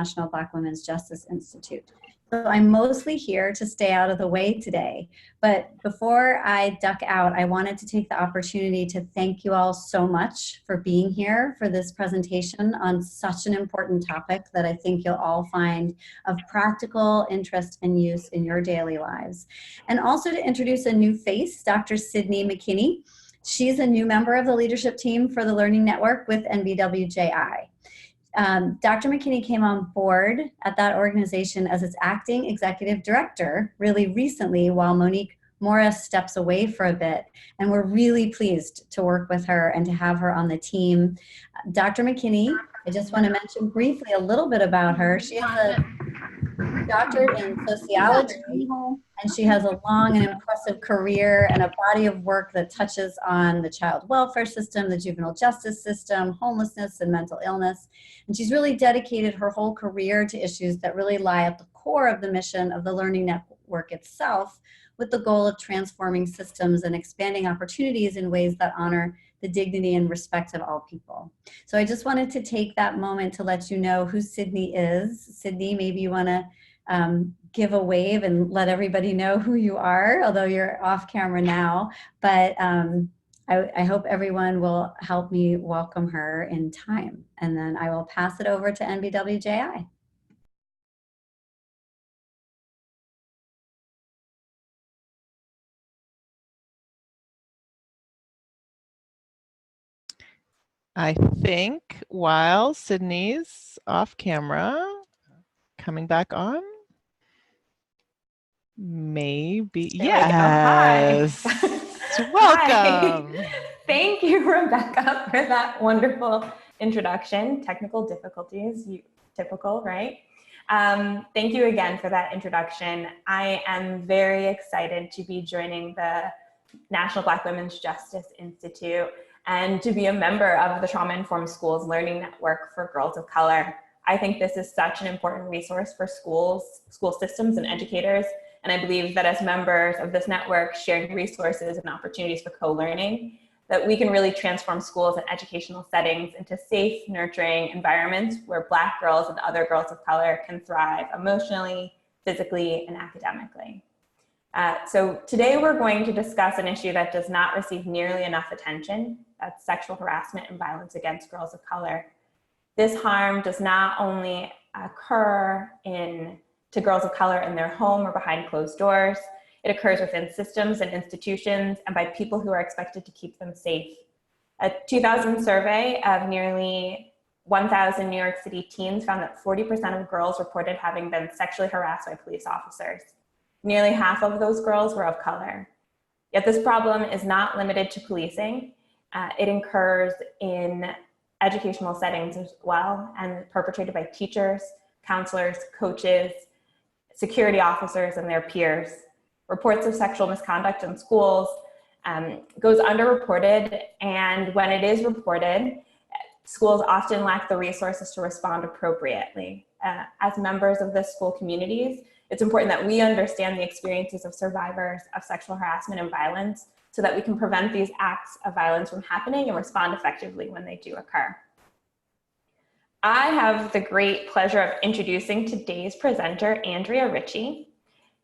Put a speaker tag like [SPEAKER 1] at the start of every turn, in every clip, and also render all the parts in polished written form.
[SPEAKER 1] National Black Women's Justice Institute. So I'm mostly here to stay out of the way today. But before I duck out, I wanted to take the opportunity to thank you all so much for being here for this presentation on such an important topic that I think you'll all find of practical interest and use in your daily lives. And also to introduce a new face, Dr. Sydney McKinney. She's a new member of the leadership team for the Learning Network with NBWJI. Dr. McKinney came on board at that organization as its acting executive director really recently while Monique Morris steps away for a bit. And we're really pleased to work with her and to have her on the team. Dr. McKinney, I just want to mention briefly a little bit about her. She has a doctorate in sociology, and she has a long and impressive career and a body of work that touches on the child welfare system, the juvenile justice system, homelessness, and mental illness. And she's really dedicated her whole career to issues that really lie at the core of the mission of the Learning Network itself, with the goal of transforming systems and expanding opportunities in ways that honor the dignity and respect of all people. So I just wanted to take that moment to let you know who Sydney is. Sydney, maybe you want to give a wave and let everybody know who you are, although you're off camera now. But I hope everyone will help me welcome her in time. And then I will pass it over to NBWJI.
[SPEAKER 2] I think while Sydney's off camera, coming back on, maybe, yes. Welcome.
[SPEAKER 3] Hi. Thank you, Rebecca, for that wonderful introduction. Technical difficulties, typical, right? Thank you again for that introduction. I am very excited to be joining the National Black Women's Justice Institute and to be a member of the Trauma-Informed Schools Learning Network for Girls of Color. I think this is such an important resource for schools, school systems, and educators. And I believe that as members of this network, sharing resources and opportunities for co-learning, that we can really transform schools and educational settings into safe, nurturing environments where Black girls and other girls of color can thrive emotionally, physically, and academically. So today we're going to discuss an issue that does not receive nearly enough attention. That's sexual harassment and violence against girls of color. This harm does not only occur to girls of color in their home or behind closed doors. It occurs within systems and institutions and by people who are expected to keep them safe. A 2000 survey of nearly 1,000 New York City teens found that 40% of girls reported having been sexually harassed by police officers. Nearly half of those girls were of color. Yet this problem is not limited to policing. It occurs in educational settings as well and perpetrated by teachers, counselors, coaches, security officers, and their peers. Reports of sexual misconduct in schools goes underreported, and when it is reported, schools often lack the resources to respond appropriately. As members of the school communities, it's important that we understand the experiences of survivors of sexual harassment and violence so that we can prevent these acts of violence from happening and respond effectively when they do occur. I have the great pleasure of introducing today's presenter, Andrea Ritchie.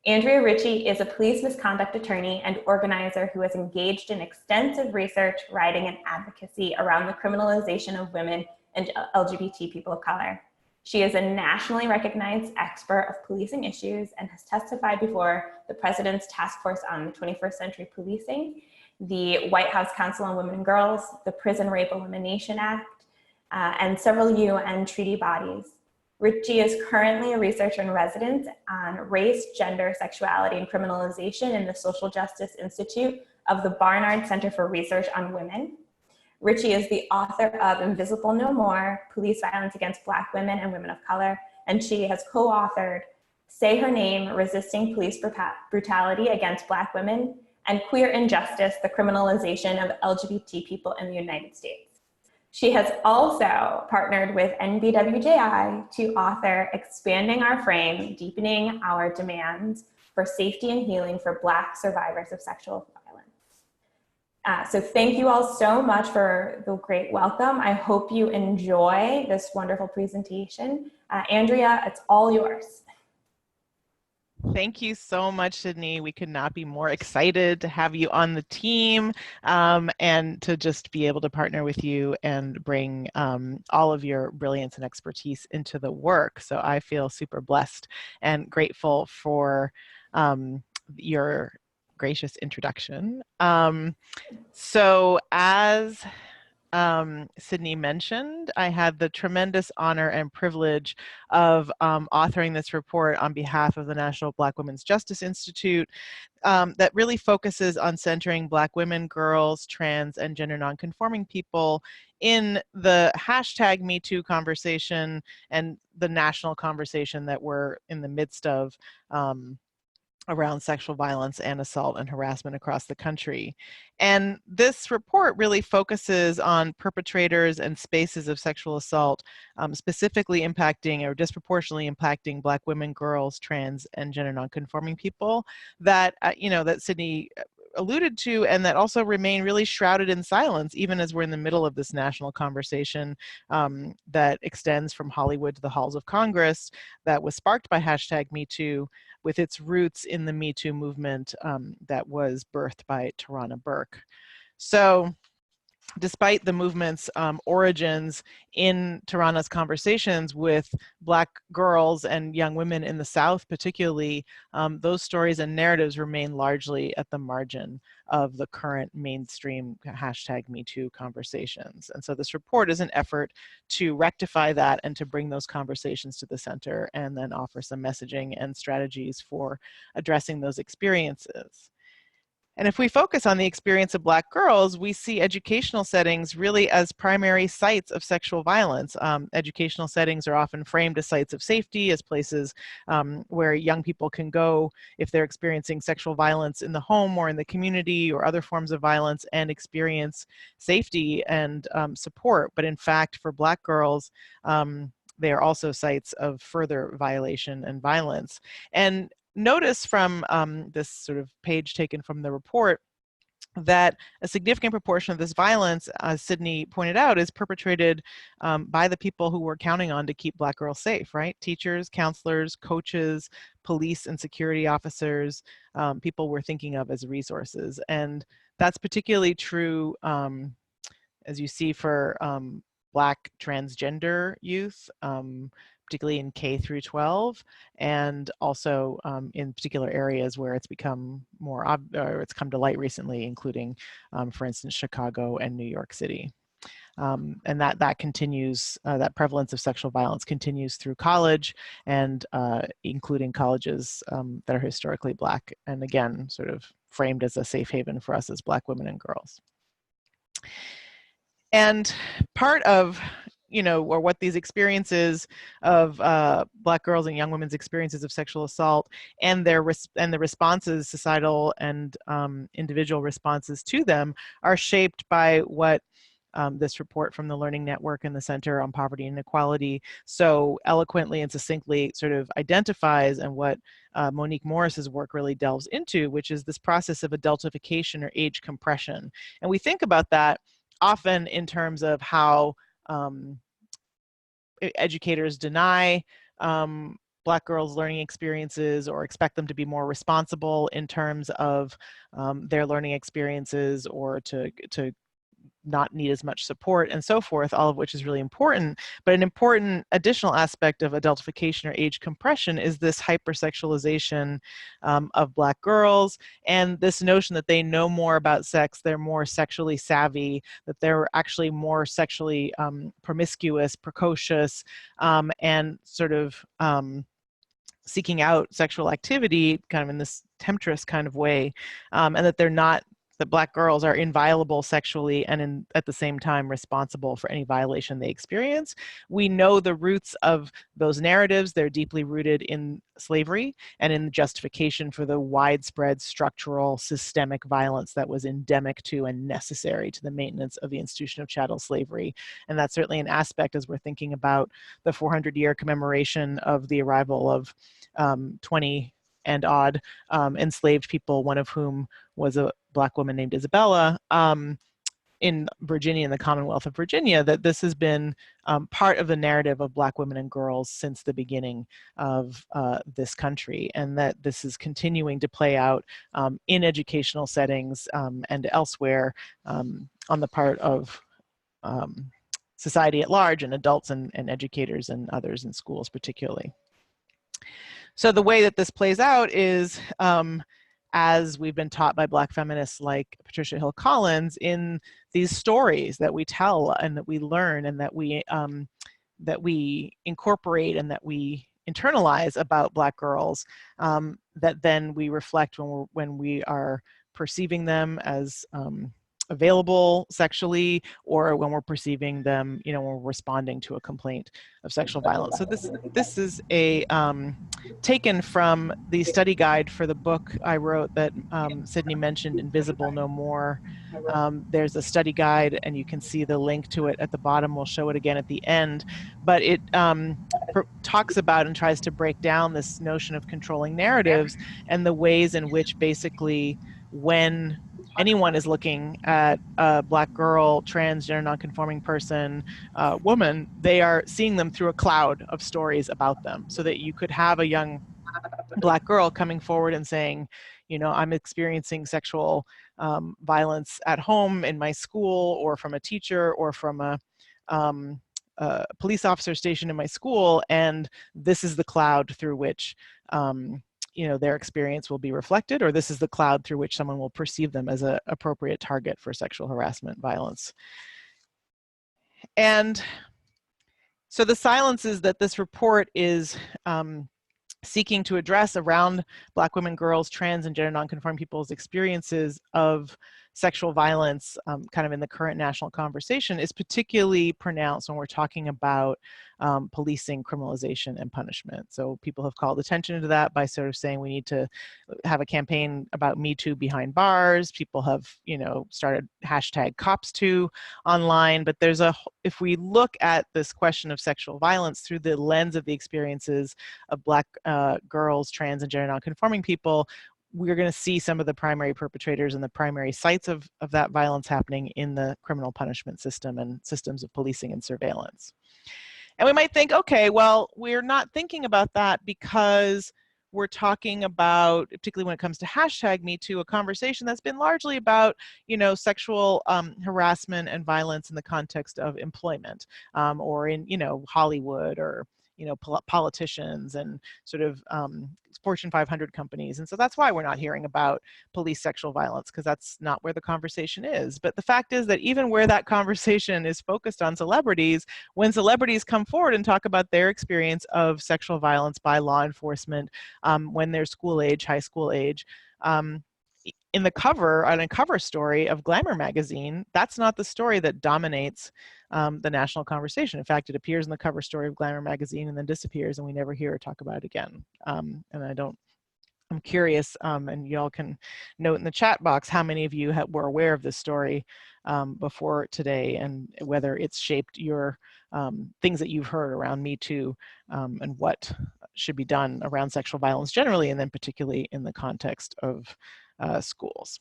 [SPEAKER 3] Andrea Ritchie is a police misconduct attorney and organizer who has engaged in extensive research, writing, and advocacy around the criminalization of women and LGBT people of color. She is a nationally recognized expert of policing issues and has testified before the President's Task Force on 21st Century Policing, the White House Council on Women and Girls, the Prison Rape Elimination Act, and several UN treaty bodies. Ritchie is currently a researcher in residence on race, gender, sexuality, and criminalization in the Social Justice Institute of the Barnard Center for Research on Women. Ritchie is the author of Invisible No More, Police Violence Against Black Women and Women of Color, and she has co-authored Say Her Name, Resisting Police Brutality Against Black Women, and Queer Injustice, the Criminalization of LGBT People in the United States. She has also partnered with NBWJI to author Expanding Our Frame, Deepening Our Demands for Safety and Healing for Black Survivors of Sexual Violence. So thank you all so much for the great welcome. I hope you enjoy this wonderful presentation. Andrea, it's all yours.
[SPEAKER 2] Thank you so much, Sydney. We could not be more excited to have you on the team and to just be able to partner with you and bring all of your brilliance and expertise into the work. So I feel super blessed and grateful for your gracious introduction. So as Sydney mentioned, I had the tremendous honor and privilege of authoring this report on behalf of the National Black Women's Justice Institute that really focuses on centering Black women, girls, trans, and gender nonconforming people in the hashtag #MeToo conversation and the national conversation that we're in the midst of around sexual violence and assault and harassment across the country. And this report really focuses on perpetrators and spaces of sexual assault, specifically impacting or disproportionately impacting Black women, girls, trans, and gender nonconforming people that, that Sydney alluded to, and that also remain really shrouded in silence, even as we're in the middle of this national conversation that extends from Hollywood to the halls of Congress, that was sparked by hashtag #MeToo, with its roots in the Me Too movement that was birthed by Tarana Burke. So despite the movement's origins in Tarana's conversations with Black girls and young women in the South particularly, those stories and narratives remain largely at the margin of the current mainstream hashtag #MeToo conversations. And so this report is an effort to rectify that and to bring those conversations to the center and then offer some messaging and strategies for addressing those experiences. And if we focus on the experience of Black girls, we see educational settings really as primary sites of sexual violence. Educational settings are often framed as sites of safety, as places where young people can go if they're experiencing sexual violence in the home or in the community or other forms of violence and experience safety and support. But in fact, for Black girls, they are also sites of further violation and violence. And notice from this sort of page taken from the report that a significant proportion of this violence, as Sydney pointed out, is perpetrated by the people who we're counting on to keep Black girls safe, right? Teachers, counselors, coaches, police and security officers, people we're thinking of as resources. And that's particularly true, as you see, for Black transgender youth, particularly in K through 12, and also in particular areas where it's become more, or it's come to light recently, including, for instance, Chicago and New York City. And that continues, that prevalence of sexual violence continues through college, and including colleges that are historically Black, and again, sort of framed as a safe haven for us as Black women and girls. And part of, or what these experiences of Black girls and young women's experiences of sexual assault and the responses, societal and individual responses to them, are shaped by what this report from the Learning Network and the Center on Poverty and Inequality so eloquently and succinctly sort of identifies, and what Monique Morris's work really delves into, which is this process of adultification or age compression. And we think about that often in terms of how educators deny Black girls' learning experiences or expect them to be more responsible in terms of their learning experiences, or to not need as much support and so forth, all of which is really important. But an important additional aspect of adultification or age compression is this hypersexualization of Black girls, and this notion that they know more about sex, they're more sexually savvy, that they're actually more sexually promiscuous, precocious, and sort of seeking out sexual activity kind of in this temptress kind of way, and that they're not, that Black girls are inviolable sexually and at the same time responsible for any violation they experience. We know the roots of those narratives. They're deeply rooted in slavery and in the justification for the widespread structural systemic violence that was endemic to and necessary to the maintenance of the institution of chattel slavery. And that's certainly an aspect as we're thinking about the 400-year commemoration of the arrival of 20 and odd enslaved people, one of whom was a Black woman named Isabella. in Virginia, in the Commonwealth of Virginia, that this has been part of the narrative of Black women and girls since the beginning of this country, and that this is continuing to play out in educational settings and elsewhere on the part of society at large, and adults and educators and others in schools particularly. So the way that this plays out is, as we've been taught by Black feminists like Patricia Hill Collins, in these stories that we tell and that we learn and that we incorporate and that we internalize about Black girls, that then we reflect when we are perceiving them as available sexually, or when we're perceiving them, when we're responding to a complaint of sexual violence. So this is a taken from the study guide for the book I wrote that Sydney mentioned, Invisible No More. There's a study guide, and you can see the link to it at the bottom. We'll show it again at the end, but it talks about and tries to break down this notion of controlling narratives and the ways in which basically when anyone is looking at a Black girl, transgender, nonconforming person, woman, they are seeing them through a cloud of stories about them. So that you could have a young Black girl coming forward and saying, I'm experiencing sexual violence at home, in my school, or from a teacher, or from a police officer stationed in my school, and this is the cloud through which their experience will be reflected, or this is the cloud through which someone will perceive them as an appropriate target for sexual harassment, violence. And so the silences that this report is seeking to address around Black women, girls, trans, and gender nonconforming people's experiences of sexual violence kind of in the current national conversation is particularly pronounced when we're talking about policing, criminalization, and punishment. So people have called attention to that by sort of saying we need to have a campaign about Me Too behind bars. People have, started #CoPs2 online, but if we look at this question of sexual violence through the lens of the experiences of Black girls, trans, and gender nonconforming people, we're going to see some of the primary perpetrators and the primary sites of that violence happening in the criminal punishment system and systems of policing and surveillance. And we might think, okay, well, we're not thinking about that because we're talking about, particularly when it comes to #MeToo, a conversation that's been largely about, sexual harassment and violence in the context of employment, or in, Hollywood, or politicians and sort of Fortune 500 companies. And so that's why we're not hearing about police sexual violence, because that's not where the conversation is. But the fact is that even where that conversation is focused on celebrities, when celebrities come forward and talk about their experience of sexual violence by law enforcement when they're school age, high school age, in the cover, on a cover story of Glamour magazine, that's not the story that dominates the national conversation. In fact, it appears in the cover story of Glamour magazine and then disappears, and we never hear or talk about it again. And I'm curious, and y'all can note in the chat box how many of you were aware of this story before today, and whether it's shaped your things that you've heard around Me Too, and what should be done around sexual violence generally, and then particularly in the context of schools.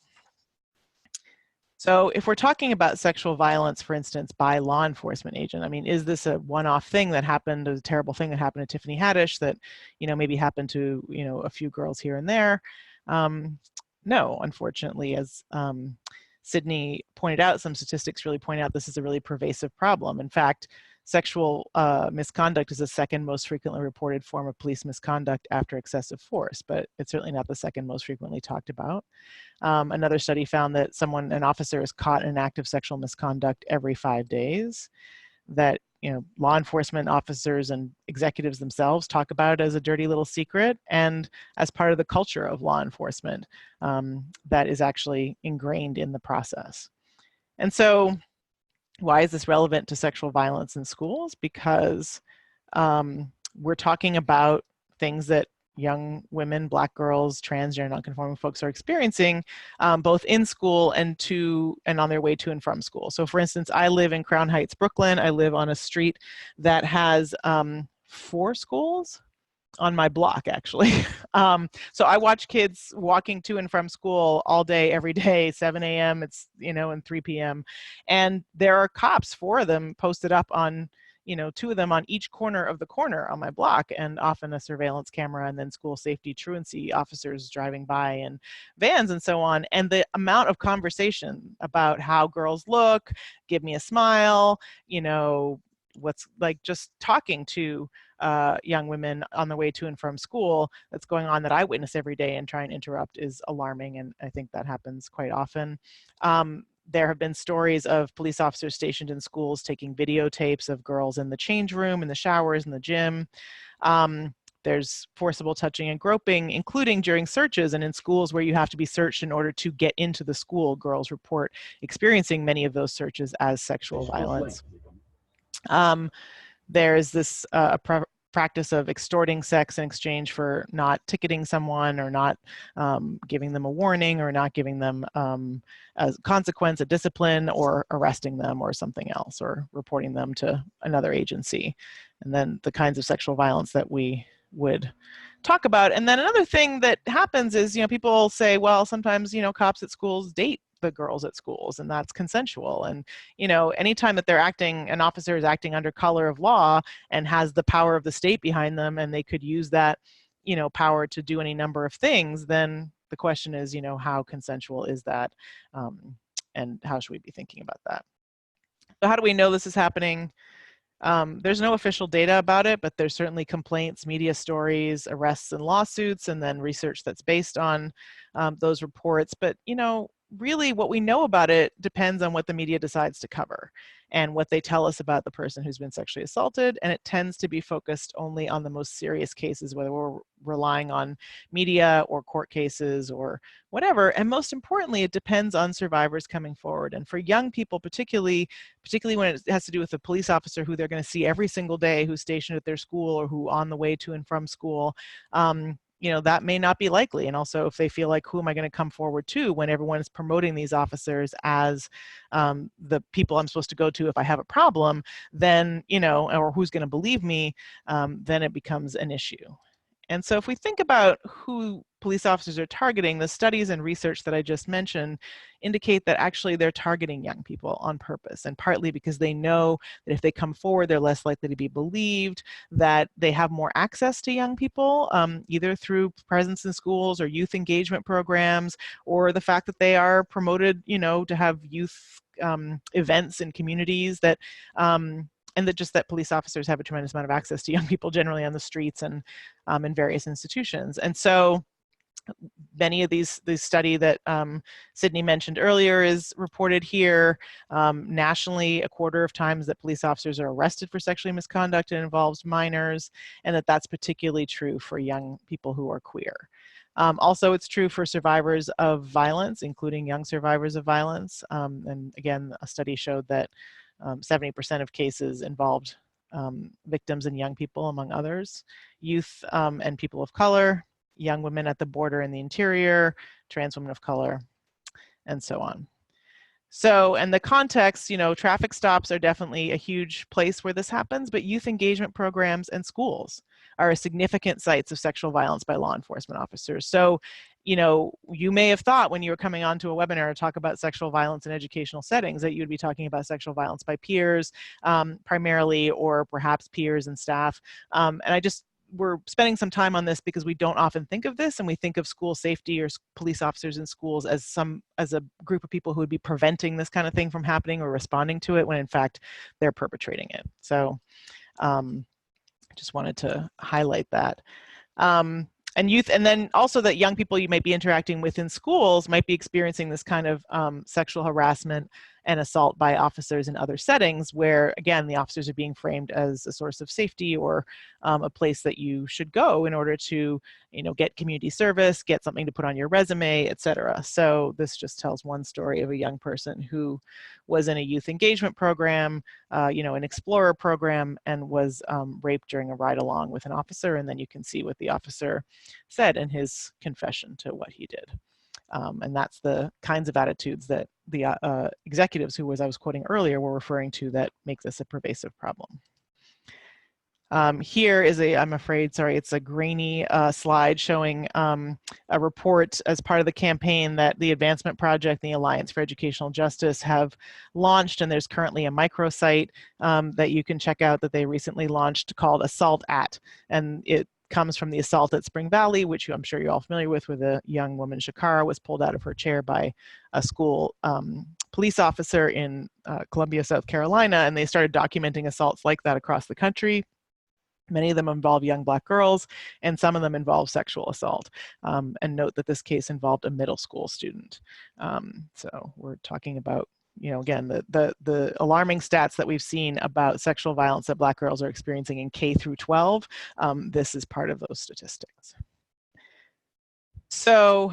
[SPEAKER 2] So if we're talking about sexual violence, for instance, by law enforcement agent, I mean, is this a one-off thing that happened, a terrible thing that happened to Tiffany Haddish that, maybe happened to, a few girls here and there? No, unfortunately, as Sydney pointed out, some statistics really point out this is a really pervasive problem. In fact, sexual misconduct is the second most frequently reported form of police misconduct after excessive force, but it's certainly not the second most frequently talked about. Another study found that an officer is caught in an act of sexual misconduct every 5 days. That law enforcement officers and executives themselves talk about it as a dirty little secret, and as part of the culture of law enforcement that is actually ingrained in the process. And so why is this relevant to sexual violence in schools? Because we're talking about things that young women, Black girls, transgender, nonconforming folks are experiencing both in school and on their way to and from school. So for instance, I live in Crown Heights, Brooklyn. I live on a street that has 4 schools, on my block, actually. So I watch kids walking to and from school all day, every day, 7 a.m. It's, and 3 p.m. And there are cops, 4 of them posted up on, 2 of them on each corner of the corner on my block, and often a surveillance camera, and then school safety truancy officers driving by in vans and so on. And the amount of conversation about how girls look, give me a smile, what's like just talking to young women on the way to and from school that's going on that I witness every day and try and interrupt is alarming. And I think that happens quite often. There have been stories of police officers stationed in schools taking videotapes of girls in the change room, in the showers, in the gym. There's forcible touching and groping, including during searches and in schools where you have to be searched in order to get into the school. Girls report experiencing many of those searches as sexual violence. There's this practice of extorting sex in exchange for not ticketing someone, or not giving them a warning, or not giving them a consequence, a discipline, or arresting them or something else, or reporting them to another agency. And then the kinds of sexual violence that we would talk about. And then another thing that happens is, people say, well, sometimes, cops at schools date the girls at schools, and that's consensual. And anytime that an officer is acting under color of law and has the power of the state behind them, and they could use that power to do any number of things, then the question is, how consensual is that, and how should we be thinking about that? So how do we know this is happening? There's no official data about it, but there's certainly complaints, media stories, arrests and lawsuits, and then research that's based on those reports. But, really what we know about it depends on what the media decides to cover and what they tell us about the person who's been sexually assaulted. And it tends to be focused only on the most serious cases, whether we're relying on media or court cases or whatever. And most importantly, it depends on survivors coming forward. And for young people, particularly when it has to do with a police officer who they're going to see every single day, who's stationed at their school or who on the way to and from school, that may not be likely. And also, if they feel like, who am I going to come forward to when everyone is promoting these officers as the people I'm supposed to go to if I have a problem, then, or who's going to believe me, then it becomes an issue. And so if we think about who police officers are targeting, the studies and research that I just mentioned indicate that actually they're targeting young people on purpose, and partly because they know that if they come forward, they're less likely to be believed, that they have more access to young people, either through presence in schools or youth engagement programs, or the fact that they are promoted, to have youth events in communities that, and that police officers have a tremendous amount of access to young people generally on the streets and in various institutions. And so many of these study that Sydney mentioned earlier is reported here. Nationally, 1/4 of times that police officers are arrested for sexual misconduct, it involves minors, and that's particularly true for young people who are queer. Also, it's true for survivors of violence, including young survivors of violence. And again, a study showed that 70% of cases involved victims and young people, among others, youth and people of color, young women at the border in the interior, trans women of color, and so on. So, and the context, traffic stops are definitely a huge place where this happens, but youth engagement programs and schools are significant sites of sexual violence by law enforcement officers. So, you may have thought when you were coming onto a webinar to talk about sexual violence in educational settings that you would be talking about sexual violence by peers primarily, or perhaps peers and staff. And we're spending some time on this because we don't often think of this, and we think of school safety or police officers in schools as a group of people who would be preventing this kind of thing from happening or responding to it, when in fact they're perpetrating it. So just wanted to highlight that. And youth, and then also that young people you might be interacting with in schools might be experiencing this kind of sexual harassment and assault by officers in other settings where, again, the officers are being framed as a source of safety or a place that you should go in order to, get community service, get something to put on your resume, etc. So this just tells one story of a young person who was in a youth engagement program, an Explorer program, and was raped during a ride along with an officer. And then you can see what the officer said in his confession to what he did. And that's the kinds of attitudes that the executives who, as I was quoting earlier, were referring to that make this a pervasive problem. Here is I'm afraid, sorry, it's a grainy slide showing a report as part of the campaign that the Advancement Project and the Alliance for Educational Justice have launched, and there's currently a microsite that you can check out that they recently launched called Assault At, and it comes from the assault at Spring Valley, which I'm sure you're all familiar with, where the young woman Shakara was pulled out of her chair by a school police officer in Columbia, South Carolina, and they started documenting assaults like that across the country. Many of them involve young Black girls, and some of them involve sexual assault. And note that this case involved a middle school student. So we're talking about, you know, again, the alarming stats that we've seen about sexual violence that Black girls are experiencing in K through 12. This is part of those statistics. So,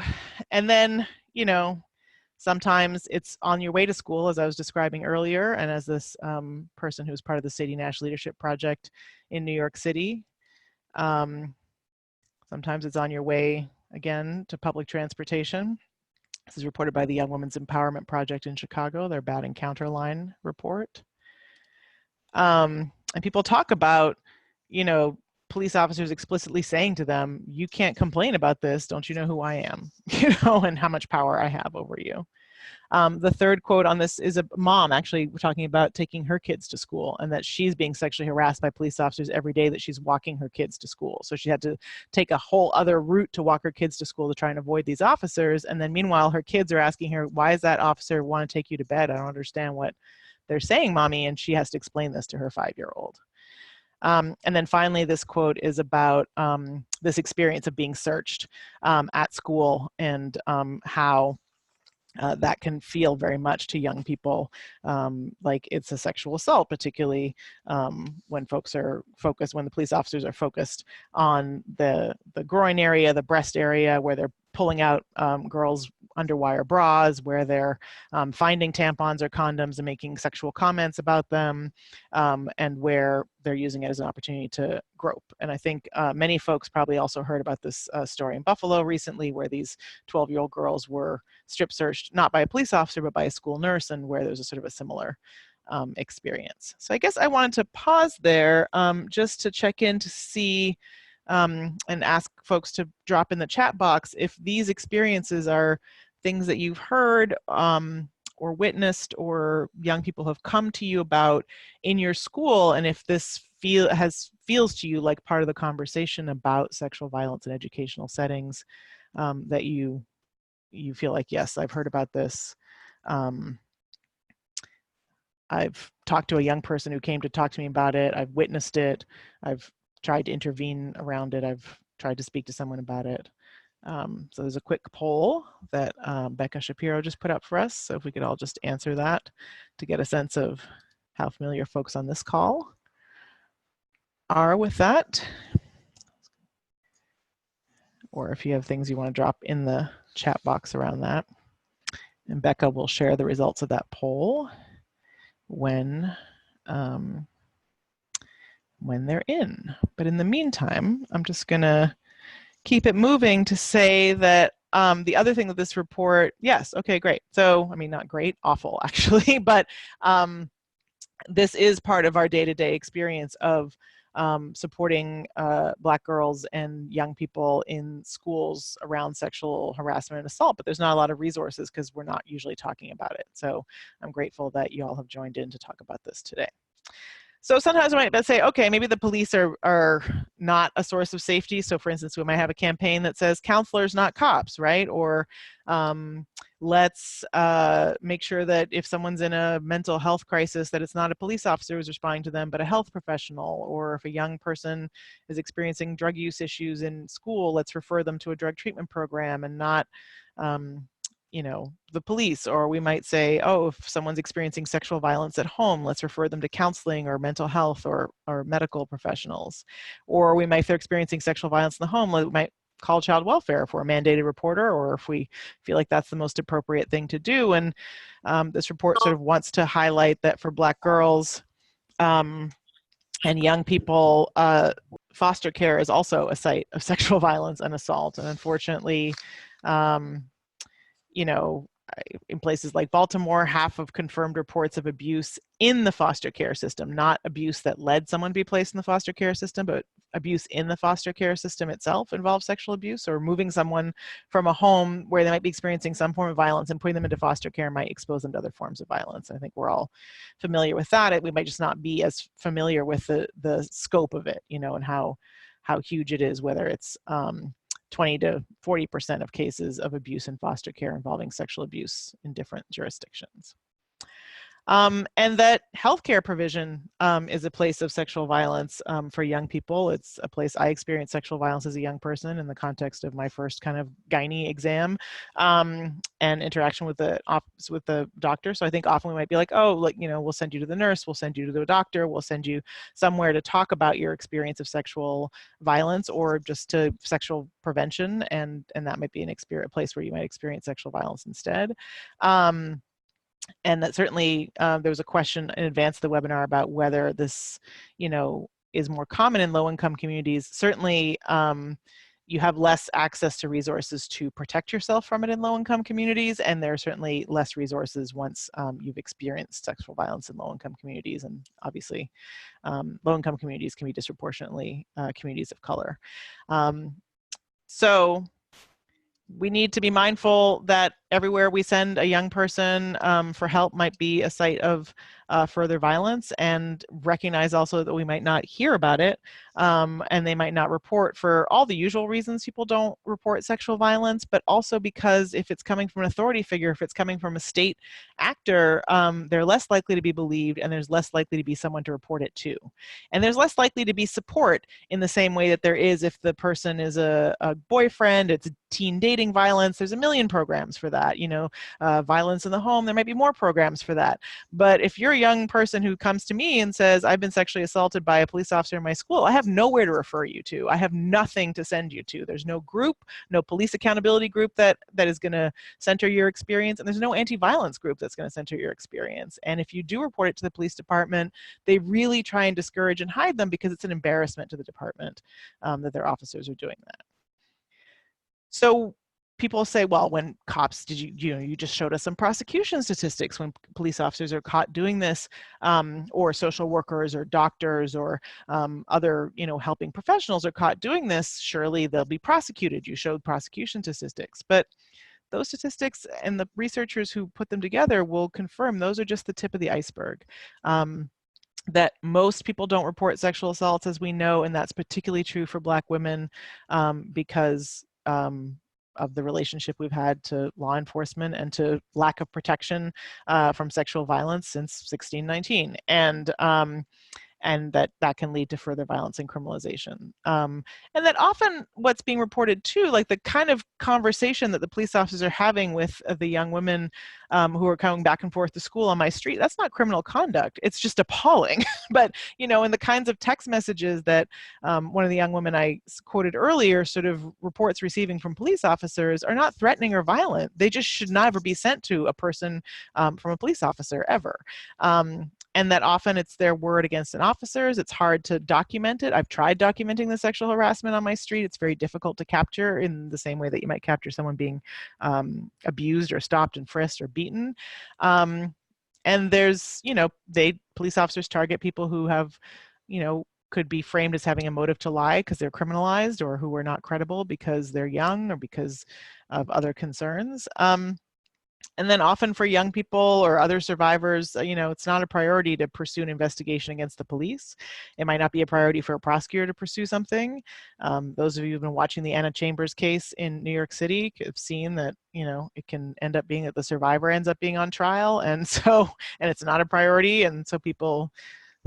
[SPEAKER 2] and then, you know, sometimes it's on your way to school, as I was describing earlier, and as this person who's part of the Sadie Nash Leadership Project in New York City. Sometimes it's on your way, again, to public transportation. This is reported by the Young Women's Empowerment Project in Chicago, their Bad Encounter Line report. And people talk about, you know, police officers explicitly saying to them, you can't complain about this, don't you know who I am, you know, and how much power I have over you. The third quote on this is a mom actually talking about taking her kids to school, and that she's being sexually harassed by police officers every day that she's walking her kids to school. So she had to take a whole other route to walk her kids to school to try and avoid these officers. And then meanwhile, her kids are asking her, why does that officer want to take you to bed? I don't understand what they're saying, mommy. And she has to explain this to her 5-year-old. And then finally, this quote is about this experience of being searched at school, and how that can feel very much to young people like it's a sexual assault, particularly when folks are focused, when the police officers are focused on the groin area, the breast area, where they're pulling out girls' underwire bras, where they're finding tampons or condoms and making sexual comments about them, and where they're using it as an opportunity to grope. And I think many folks probably also heard about this story in Buffalo recently, where these 12-year-old girls were strip searched, not by a police officer, but by a school nurse, and where there's a sort of a similar experience. So I guess I wanted to pause there just to check in to see and ask folks to drop in the chat box if these experiences are things that you've heard or witnessed, or young people have come to you about in your school, and if this feels to you like part of the conversation about sexual violence in educational settings, that you feel like, yes, I've heard about this. I've talked to a young person who came to talk to me about it. I've witnessed it. I've tried to intervene around it. I've tried to speak to someone about it. So there's a quick poll that Becca Shapiro just put up for us. So if we could all just answer that to get a sense of how familiar folks on this call are with that. Or if you have things you want to drop in the chat box around that. And Becca will share the results of that poll when they're in. But in the meantime, I'm just gonna keep it moving to say that the other thing that this report, yes, okay, great. So, I mean, not great, awful actually, but this is part of our day-to-day experience of supporting Black girls and young people in schools around sexual harassment and assault, but there's not a lot of resources because we're not usually talking about it. So I'm grateful that you all have joined in to talk about this today. So sometimes we might say, okay, maybe the police are not a source of safety. So for instance, we might have a campaign that says counselors, not cops, right? Or let's make sure that if someone's in a mental health crisis, that it's not a police officer who's responding to them, but a health professional. Or if a young person is experiencing drug use issues in school, let's refer them to a drug treatment program and not you know, the police. Or we might say, oh, if someone's experiencing sexual violence at home, let's refer them to counseling or mental health or medical professionals. Or we might, if they're experiencing sexual violence in the home, we might call child welfare if we're a mandated reporter, or if we feel like that's the most appropriate thing to do. And this report sort of wants to highlight that for Black girls and young people, foster care is also a site of sexual violence and assault. And unfortunately, you know, in places like Baltimore, half of confirmed reports of abuse in the foster care system, not abuse that led someone to be placed in the foster care system, but abuse in the foster care system itself involves sexual abuse, or moving someone from a home where they might be experiencing some form of violence and putting them into foster care might expose them to other forms of violence. I think we're all familiar with that. We might just not be as familiar with the scope of it, you know, and how huge it is, whether it's 20 to 40% of cases of abuse in foster care involving sexual abuse in different jurisdictions. And that healthcare provision is a place of sexual violence for young people. It's a place I experienced sexual violence as a young person in the context of my first kind of gynae exam and interaction with the doctor. So I think often we might be like, oh, like, you know, we'll send you to the nurse, we'll send you to the doctor, we'll send you somewhere to talk about your experience of sexual violence or just to sexual prevention, and that might be a place where you might experience sexual violence instead. And that certainly there was a question in advance of the webinar about whether this, you know, is more common in low-income communities. Certainly, you have less access to resources to protect yourself from it in low-income communities, and there are certainly less resources once you've experienced sexual violence in low-income communities. And obviously, low-income communities can be disproportionately communities of color. So we need to be mindful that everywhere we send a young person for help might be a site of further violence, and recognize also that we might not hear about it and they might not report for all the usual reasons people don't report sexual violence, but also because if it's coming from an authority figure, if it's coming from a state actor, they're less likely to be believed, and there's less likely to be someone to report it to. And there's less likely to be support in the same way that there is if the person is a boyfriend, it's teen dating violence. There's a million programs for that, you know, violence in the home, there might be more programs for that. But if you're a young person who comes to me and says, I've been sexually assaulted by a police officer in my school, I have nowhere to refer you to. I have nothing to send you to. There's no group, no police accountability group that is going to center your experience, and there's no anti-violence group that's going to center your experience. And if you do report it to the police department, they really try and discourage and hide them because it's an embarrassment to the department that their officers are doing that. So people say, well, when cops, you just showed us some prosecution statistics when police officers are caught doing this, or social workers or doctors or other, you know, helping professionals are caught doing this, surely they'll be prosecuted. You showed prosecution statistics, but those statistics and the researchers who put them together will confirm those are just the tip of the iceberg. That most people don't report sexual assaults, as we know, and that's particularly true for Black women because of the relationship we've had to law enforcement and to lack of protection from sexual violence since 1619. And that can lead to further violence and criminalization. And that often what's being reported too, like the kind of conversation that the police officers are having with the young women who are coming back and forth to school on my street, that's not criminal conduct. It's just appalling. But, you know, and the kinds of text messages that one of the young women I quoted earlier sort of reports receiving from police officers are not threatening or violent. They just should never be sent to a person from a police officer ever. And that often it's their word against an officer's. It's hard to document it. I've tried documenting the sexual harassment on my street. It's very difficult to capture in the same way that you might capture someone being abused or stopped and frisked or beaten. And there's, you know, police officers target people who have, you know, could be framed as having a motive to lie because they're criminalized, or who are not credible because they're young or because of other concerns. And then often for young people or other survivors, you know, it's not a priority to pursue an investigation against the police. It might not be a priority for a prosecutor to pursue something. Those of you who've been watching the Anna Chambers case in New York City have seen that, you know, it can end up being that the survivor ends up being on trial. And it's not a priority. And so people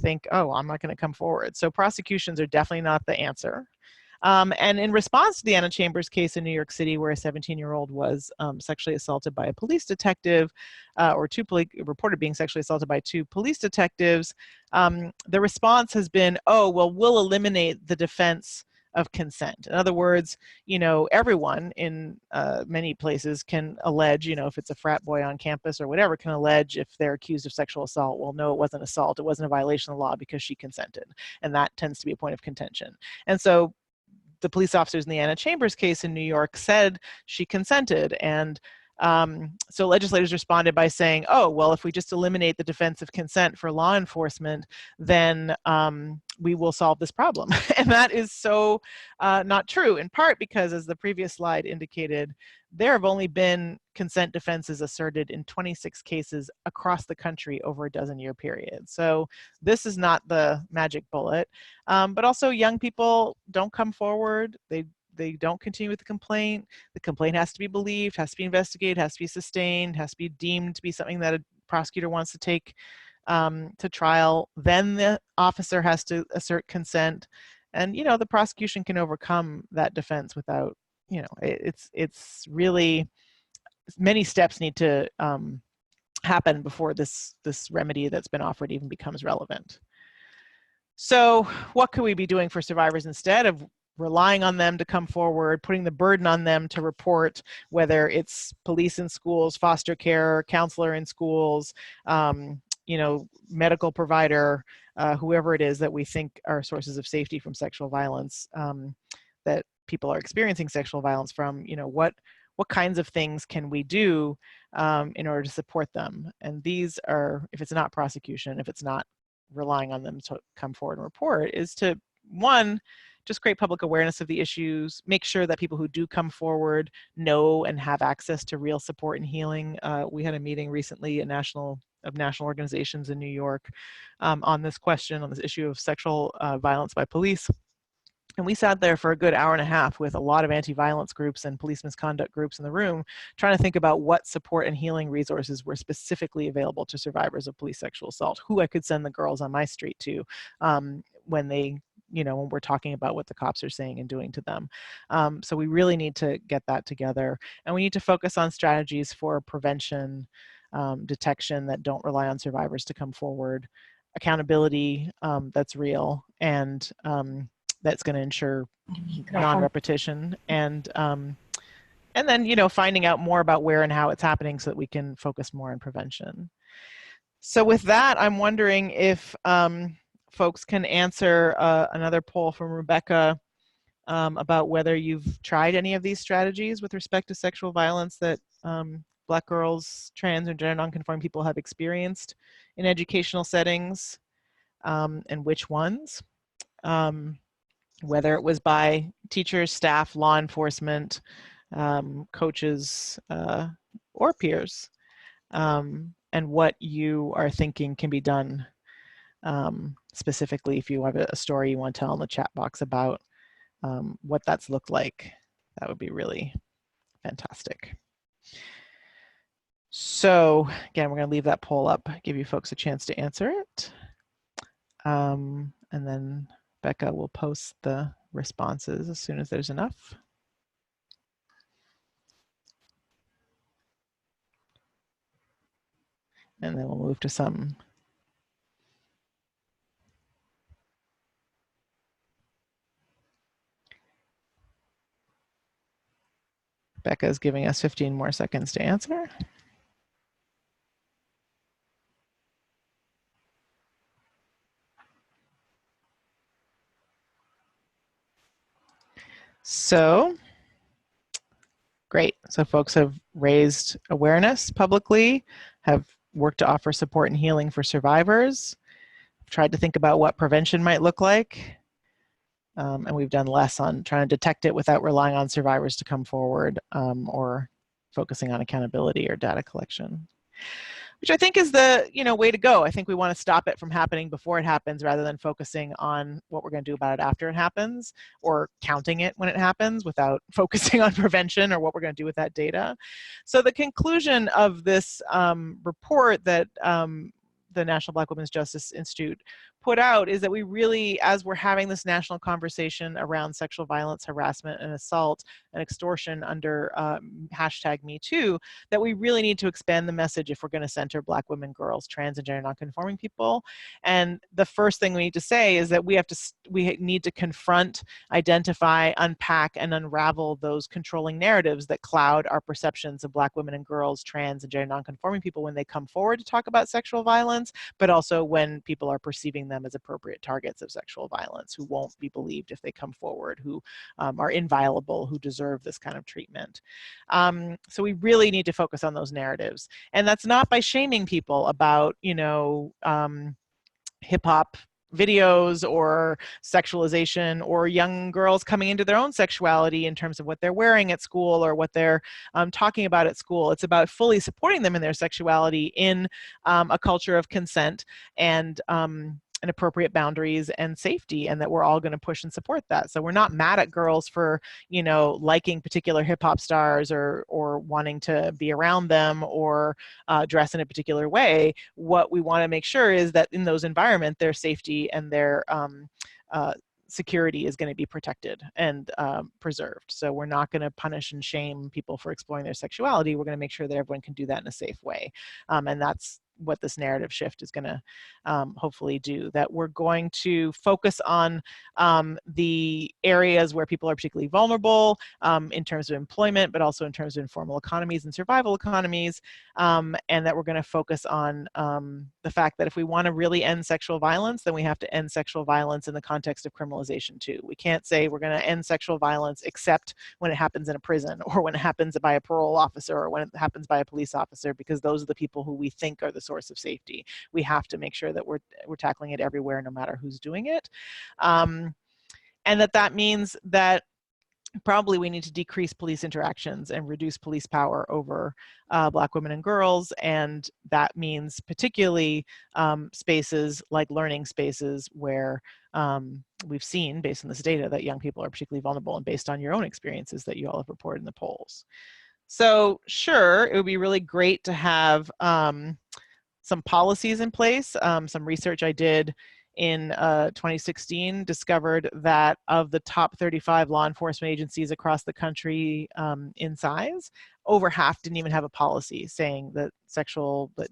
[SPEAKER 2] think, oh, I'm not going to come forward. So prosecutions are definitely not the answer. And in response to the Anna Chambers case in New York City, where a 17-year-old was sexually assaulted by a police detective, or reported being sexually assaulted by two police detectives, the response has been, oh, well, we'll eliminate the defense of consent. In other words, you know, everyone in many places can allege, you know, if it's a frat boy on campus or whatever, can allege if they're accused of sexual assault. Well, no, it wasn't assault. It wasn't a violation of the law because she consented. And that tends to be a point of contention. And so the police officers in the Anna Chambers case in New York said she consented, and So legislators responded by saying, oh, well, if we just eliminate the defense of consent for law enforcement, then we will solve this problem. And that is so not true, in part because, as the previous slide indicated, there have only been consent defenses asserted in 26 cases across the country over a dozen-year period. So this is not the magic bullet. But also, young people don't come forward. They don't continue with the complaint. The complaint has to be believed, has to be investigated, has to be sustained, has to be deemed to be something that a prosecutor wants to take to trial. Then the officer has to assert consent. And, you know, the prosecution can overcome that defense without, you know, it's really, many steps need to happen before this remedy that's been offered even becomes relevant. So what could we be doing for survivors instead of relying on them to come forward, putting the burden on them to report, whether it's police in schools, foster care, counselor in schools, you know, medical provider, whoever it is that we think are sources of safety from sexual violence, that people are experiencing sexual violence from, you know, what kinds of things can we do in order to support them? And these are, if it's not prosecution, if it's not relying on them to come forward and report, is to, one, just create public awareness of the issues, make sure that people who do come forward know and have access to real support and healing. We had a meeting recently at national organizations in New York on this question, on this issue of sexual violence by police. And we sat there for a good hour and a half with a lot of anti-violence groups and police misconduct groups in the room, trying to think about what support and healing resources were specifically available to survivors of police sexual assault, who I could send the girls on my street to when they, you know, when we're talking about what the cops are saying and doing to them. So we really need to get that together. And we need to focus on strategies for prevention, detection that don't rely on survivors to come forward, accountability that's real, and that's going to ensure non-repetition, and then, you know, finding out more about where and how it's happening so that we can focus more on prevention. So with that, I'm wondering if folks can answer another poll from Rebecca about whether you've tried any of these strategies with respect to sexual violence that Black girls, trans, and gender nonconforming people have experienced in educational settings, and which ones. Whether it was by teachers, staff, law enforcement, coaches, or peers, and what you are thinking can be done. Specifically, if you have a story you want to tell in the chat box about what that's looked like, that would be really fantastic. So again, we're going to leave that poll up, give you folks a chance to answer it. And then Becca will post the responses as soon as there's enough. And then we'll move to some. Becca is giving us 15 more seconds to answer. So, great. So folks have raised awareness publicly, have worked to offer support and healing for survivors, tried to think about what prevention might look like, and we've done less on trying to detect it without relying on survivors to come forward, or focusing on accountability or data collection, which I think is the, you know, way to go. I think we want to stop it from happening before it happens rather than focusing on what we're going to do about it after it happens, or counting it when it happens without focusing on prevention or what we're going to do with that data. So the conclusion of this report that the National Black Women's Justice Institute put out is that we really, as we're having this national conversation around sexual violence, harassment, and assault and extortion under #MeToo, that we really need to expand the message if we're going to center Black women, girls, trans, and gender nonconforming people. And the first thing we need to say is that we need to confront, identify, unpack, and unravel those controlling narratives that cloud our perceptions of Black women and girls, trans, and gender nonconforming people when they come forward to talk about sexual violence, but also when people are perceiving them them as appropriate targets of sexual violence, who won't be believed if they come forward, who are inviolable, who deserve this kind of treatment. So we really need to focus on those narratives. And that's not by shaming people about, you know, hip hop videos or sexualization, or young girls coming into their own sexuality in terms of what they're wearing at school or what they're talking about at school. It's about fully supporting them in their sexuality in a culture of consent and appropriate boundaries and safety, and that we're all going to push and support that. So we're not mad at girls for, you know, liking particular hip hop stars or wanting to be around them or dress in a particular way. What we want to make sure is that in those environments, their safety and their security is going to be protected and preserved. So we're not going to punish and shame people for exploring their sexuality. We're going to make sure that everyone can do that in a safe way. And that's what this narrative shift is going to hopefully do, that we're going to focus on the areas where people are particularly vulnerable in terms of employment, but also in terms of informal economies and survival economies, and that we're going to focus on the fact that if we want to really end sexual violence, then we have to end sexual violence in the context of criminalization too. We can't say we're going to end sexual violence except when it happens in a prison, or when it happens by a parole officer, or when it happens by a police officer, because those are the people who we think are the source of safety. We have to make sure that we're tackling it everywhere, no matter who's doing it. And that means that probably we need to decrease police interactions and reduce police power over Black women and girls. And that means particularly spaces like learning spaces where we've seen, based on this data, that young people are particularly vulnerable, and based on your own experiences that you all have reported in the polls. So sure, it would be really great to have some policies in place. Some research I did in 2016 discovered that of the top 35 law enforcement agencies across the country in size, over half didn't even have a policy saying that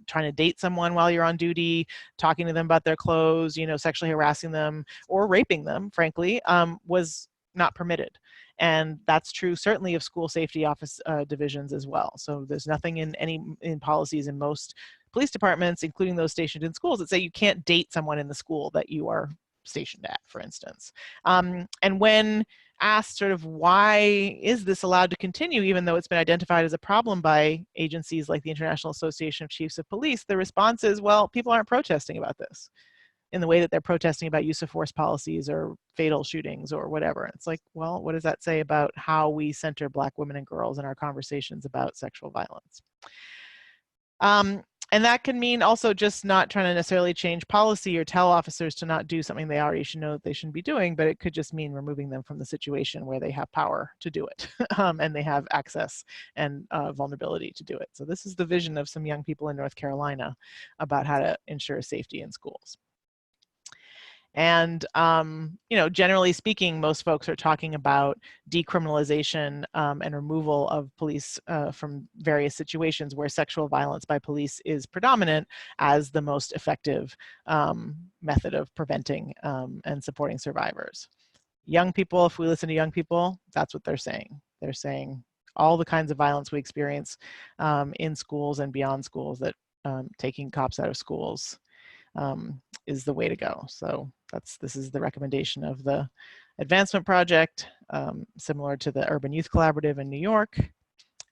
[SPEAKER 2] trying to date someone while you're on duty, talking to them about their clothes, you know, sexually harassing them or raping them, frankly, was not permitted. And that's true certainly of school safety office divisions as well. So there's nothing in policies in most police departments, including those stationed in schools, that say you can't date someone in the school that you are stationed at, for instance. And when asked sort of why is this allowed to continue, even though it's been identified as a problem by agencies like the International Association of Chiefs of Police, the response is, well, people aren't protesting about this in the way that they're protesting about use of force policies or fatal shootings or whatever. It's like, well, what does that say about how we center Black women and girls in our conversations about sexual violence? And that can mean also just not trying to necessarily change policy or tell officers to not do something they already should know that they shouldn't be doing, but it could just mean removing them from the situation where they have power to do it and they have access and vulnerability to do it. So this is the vision of some young people in North Carolina about how to ensure safety in schools. And, you know, generally speaking, most folks are talking about decriminalization and removal of police from various situations where sexual violence by police is predominant as the most effective method of preventing and supporting survivors. Young people, if we listen to young people, that's what they're saying. They're saying all the kinds of violence we experience in schools and beyond schools, that taking cops out of schools is the way to go. So this is the recommendation of the Advancement Project, similar to the Urban Youth Collaborative in New York.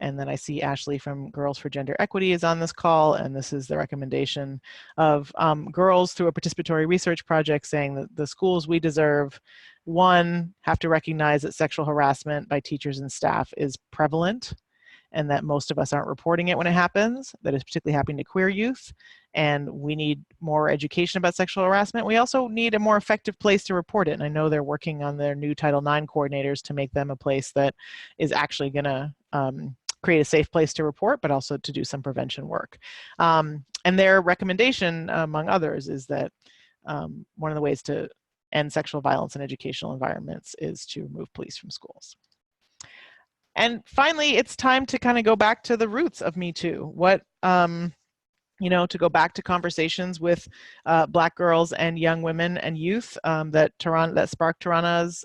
[SPEAKER 2] And then I see Ashley from Girls for Gender Equity is on this call, and this is the recommendation of girls through a participatory research project, saying that the schools we deserve, one, have to recognize that sexual harassment by teachers and staff is prevalent, and that most of us aren't reporting it when it happens, that is particularly happening to queer youth, and we need more education about sexual harassment. We also need a more effective place to report it, and I know they're working on their new Title IX coordinators to make them a place that is actually going to create a safe place to report, but also to do some prevention work. And their recommendation, among others, is that one of the ways to end sexual violence in educational environments is to remove police from schools. And finally, it's time to kind of go back to the roots of Me Too. What to go back to conversations with Black girls and young women and youth that sparked Tarana's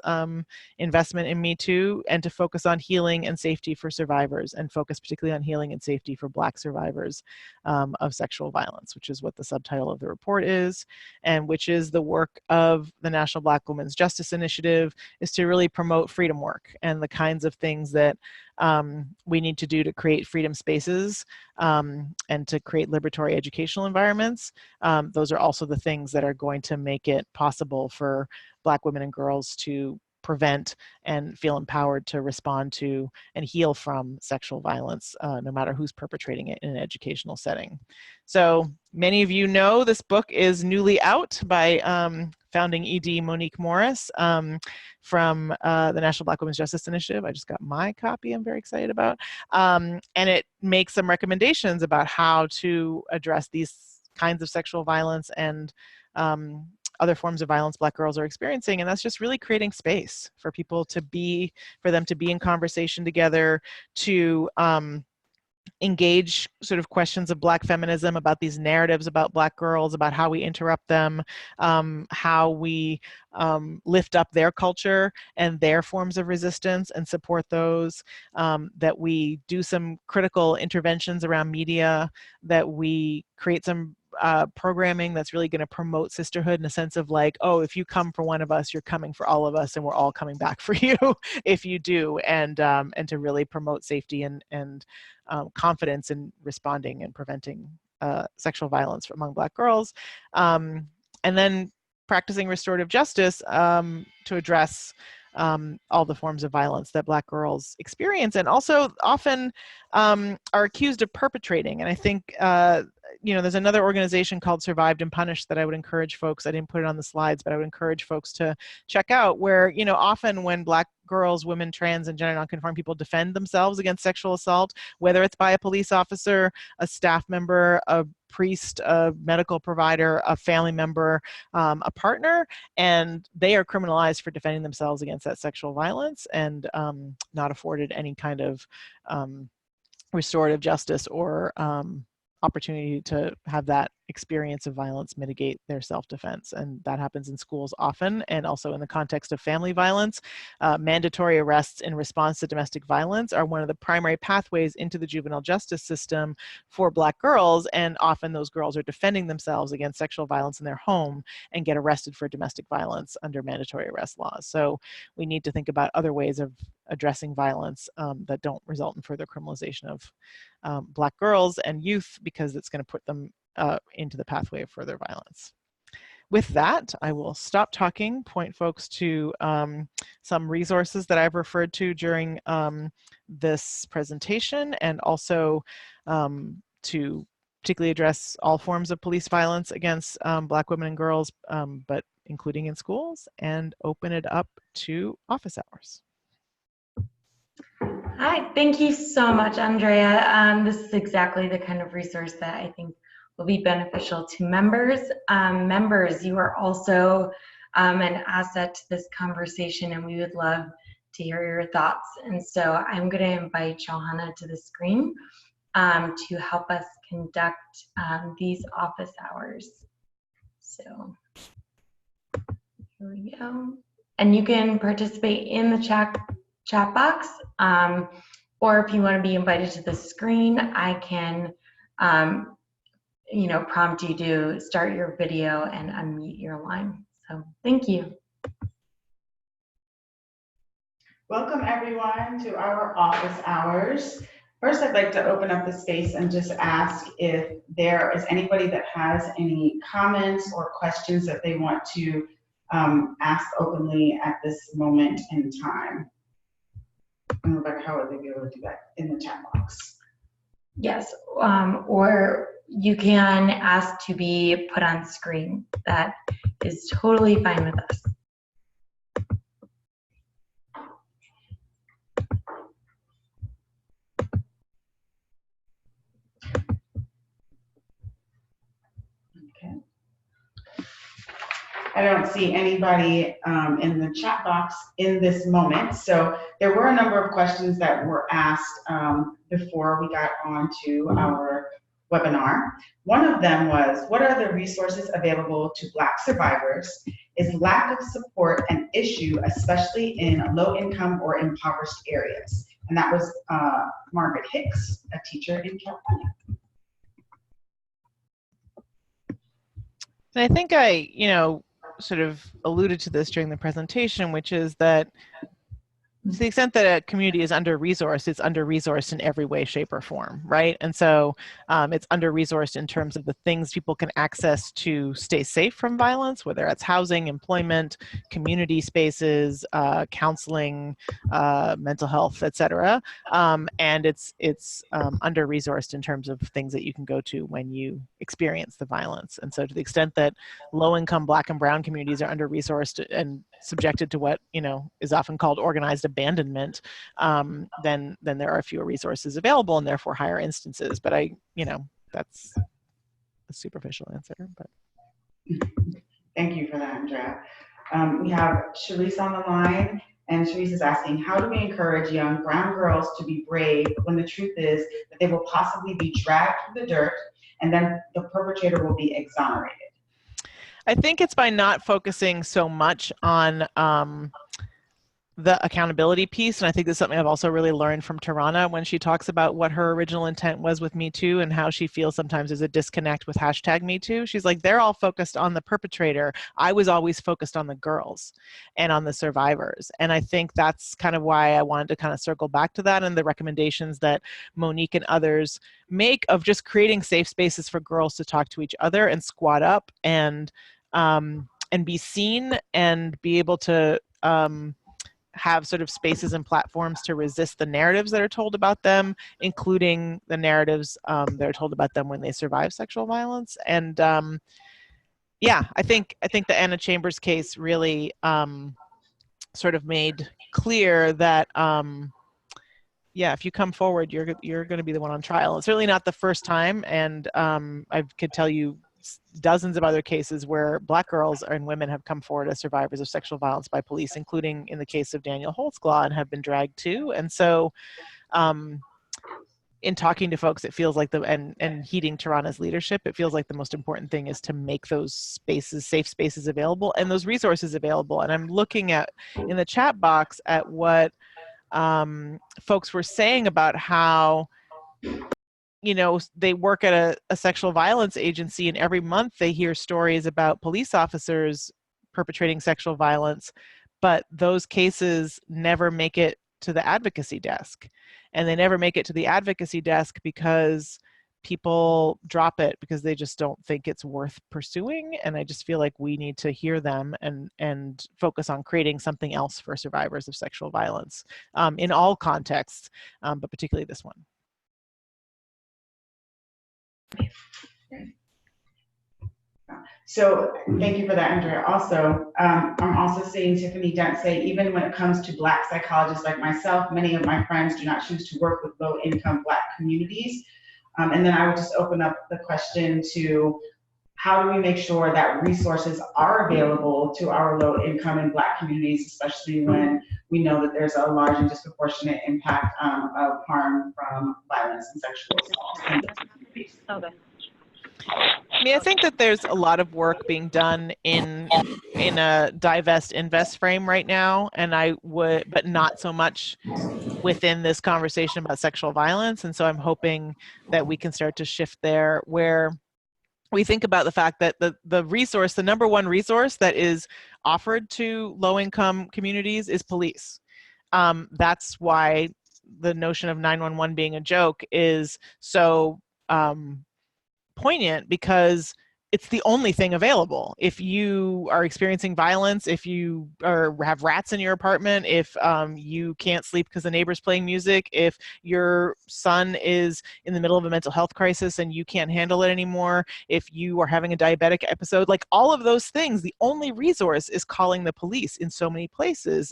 [SPEAKER 2] investment in Me Too, and to focus on healing and safety for survivors, and focus particularly on healing and safety for Black survivors of sexual violence, which is what the subtitle of the report is, and which is the work of the National Black Women's Justice Initiative, is to really promote freedom work and the kinds of things that we need to do to create freedom spaces and to create liberatory educational environments. Those are also the things that are going to make it possible for Black women and girls to prevent and feel empowered to respond to and heal from sexual violence, no matter who's perpetrating it in an educational setting. So many of you know this book is newly out by founding ED Monique Morris from the National Black Women's Justice Initiative. I just got my copy I'm very excited about. And it makes some recommendations about how to address these kinds of sexual violence and other forms of violence Black girls are experiencing. And that's just really creating space for people for them to be in conversation together, to engage sort of questions of Black feminism, about these narratives about Black girls, about how we interrupt them, how we lift up their culture and their forms of resistance and support those, that we do some critical interventions around media, that we create some programming that's really going to promote sisterhood in a sense of like, oh, if you come for one of us, you're coming for all of us, and we're all coming back for you if you do, and to really promote safety and confidence in responding and preventing sexual violence among Black girls, and then practicing restorative justice to address all the forms of violence that Black girls experience and also often are accused of perpetrating. And I think there's another organization called Survived and Punished that I would encourage folks, I didn't put it on the slides, but I would encourage folks to check out, where, often when Black girls, women, trans, and gender nonconforming people defend themselves against sexual assault, whether it's by a police officer, a staff member, a priest, a medical provider, a family member, a partner, and they are criminalized for defending themselves against that sexual violence and not afforded any kind of restorative justice or opportunity to have that experience of violence mitigate their self-defense. And that happens in schools often, and also in the context of family violence. Mandatory arrests in response to domestic violence are one of the primary pathways into the juvenile justice system for Black girls, and often those girls are defending themselves against sexual violence in their home and get arrested for domestic violence under mandatory arrest laws. So we need to think about other ways of addressing violence that don't result in further criminalization of Black girls and youth, because it's going to put them into the pathway of further violence. With that, I will stop talking, point folks to some resources that I've referred to during this presentation, and also to particularly address all forms of police violence against Black women and girls, but including in schools, and open it up to office hours.
[SPEAKER 3] Hi, thank you so much, Andrea. This is exactly the kind of resource that I think will be beneficial to members. Members, you are also an asset to this conversation, and we would love to hear your thoughts. And so I'm going to invite Johanna to the screen to help us conduct these office hours. So here we go. And you can participate in the chat box, or if you want to be invited to the screen, I can prompt you to start your video and unmute your line. So thank you.
[SPEAKER 4] Welcome everyone to our office hours. First, I'd like to open up the space and just ask if there is anybody that has any comments or questions that they want to ask openly at this moment in time. And Rebecca, how would they be able to do that in the chat box?
[SPEAKER 3] Yes, or you can ask to be put on screen. That is totally fine with us.
[SPEAKER 4] Okay. I don't see anybody in the chat box in this moment. So there were a number of questions that were asked before we got on to our webinar. One of them was, what are the resources available to Black survivors? Is lack of support an issue, especially in low-income or impoverished areas? And that was Margaret Hicks, a teacher in California.
[SPEAKER 2] And I think I, sort of alluded to this during the presentation, which is that to the extent that a community is under-resourced, it's under-resourced in every way, shape, or form, right? And so it's under-resourced in terms of the things people can access to stay safe from violence, whether that's housing, employment, community spaces, counseling, mental health, et cetera. And it's under-resourced in terms of things that you can go to when you experience the violence. And so to the extent that low-income Black and Brown communities are under-resourced and subjected to what is often called organized abandonment, then there are fewer resources available and therefore higher instances. But that's a superficial answer. But
[SPEAKER 4] thank you for that, Andrea. We have Sharice on the line, and Sharice is asking, how do we encourage young brown girls to be brave when the truth is that they will possibly be dragged through the dirt and then the perpetrator will be exonerated?
[SPEAKER 2] I think it's by not focusing so much on the accountability piece. And I think that's something I've also really learned from Tarana when she talks about what her original intent was with Me Too and how she feels sometimes there's a disconnect with hashtag Me Too. She's like, they're all focused on the perpetrator. I was always focused on the girls and on the survivors. And I think that's kind of why I wanted to kind of circle back to that and the recommendations that Monique and others make of just creating safe spaces for girls to talk to each other and squat up and be seen and be able to have sort of spaces and platforms to resist the narratives that are told about them, including the narratives that are told about them when they survive sexual violence. And yeah, I think the Anna Chambers case really sort of made clear that yeah, if you come forward, you're going to be the one on trial. It's certainly not the first time, and I could tell you dozens of other cases where Black girls and women have come forward as survivors of sexual violence by police, including in the case of Daniel Holtzclaw, and have been dragged too. And so in talking to folks, it feels like and heeding Tarana's leadership, it feels like the most important thing is to make those spaces, safe spaces available and those resources available. And I'm looking at in the chat box at what folks were saying about how they work at a sexual violence agency, and every month they hear stories about police officers perpetrating sexual violence, but those cases never make it to the advocacy desk. And they never make it to the advocacy desk because people drop it because they just don't think it's worth pursuing. And I just feel like we need to hear them and focus on creating something else for survivors of sexual violence in all contexts, but particularly this one.
[SPEAKER 4] So thank you for that, Andrea. Also, I'm also seeing Tiffany Dent say, even when it comes to Black psychologists like myself, many of my friends do not choose to work with low-income Black communities. And then I would just open up the question to, how do we make sure that resources are available to our low-income and Black communities, especially when we know that there's a large and disproportionate impact of harm from violence and sexual assault in those communities? Okay.
[SPEAKER 2] I mean, I think that there's a lot of work being done in a divest invest frame right now, and but not so much within this conversation about sexual violence. And so I'm hoping that we can start to shift there, where we think about the fact that the number one resource that is offered to low-income communities is police. That's why the notion of 911 being a joke is so poignant, because it's the only thing available. If you are experiencing violence, if you have rats in your apartment, if you can't sleep because the neighbor's playing music, if your son is in the middle of a mental health crisis and you can't handle it anymore, if you are having a diabetic episode, like all of those things, the only resource is calling the police in so many places.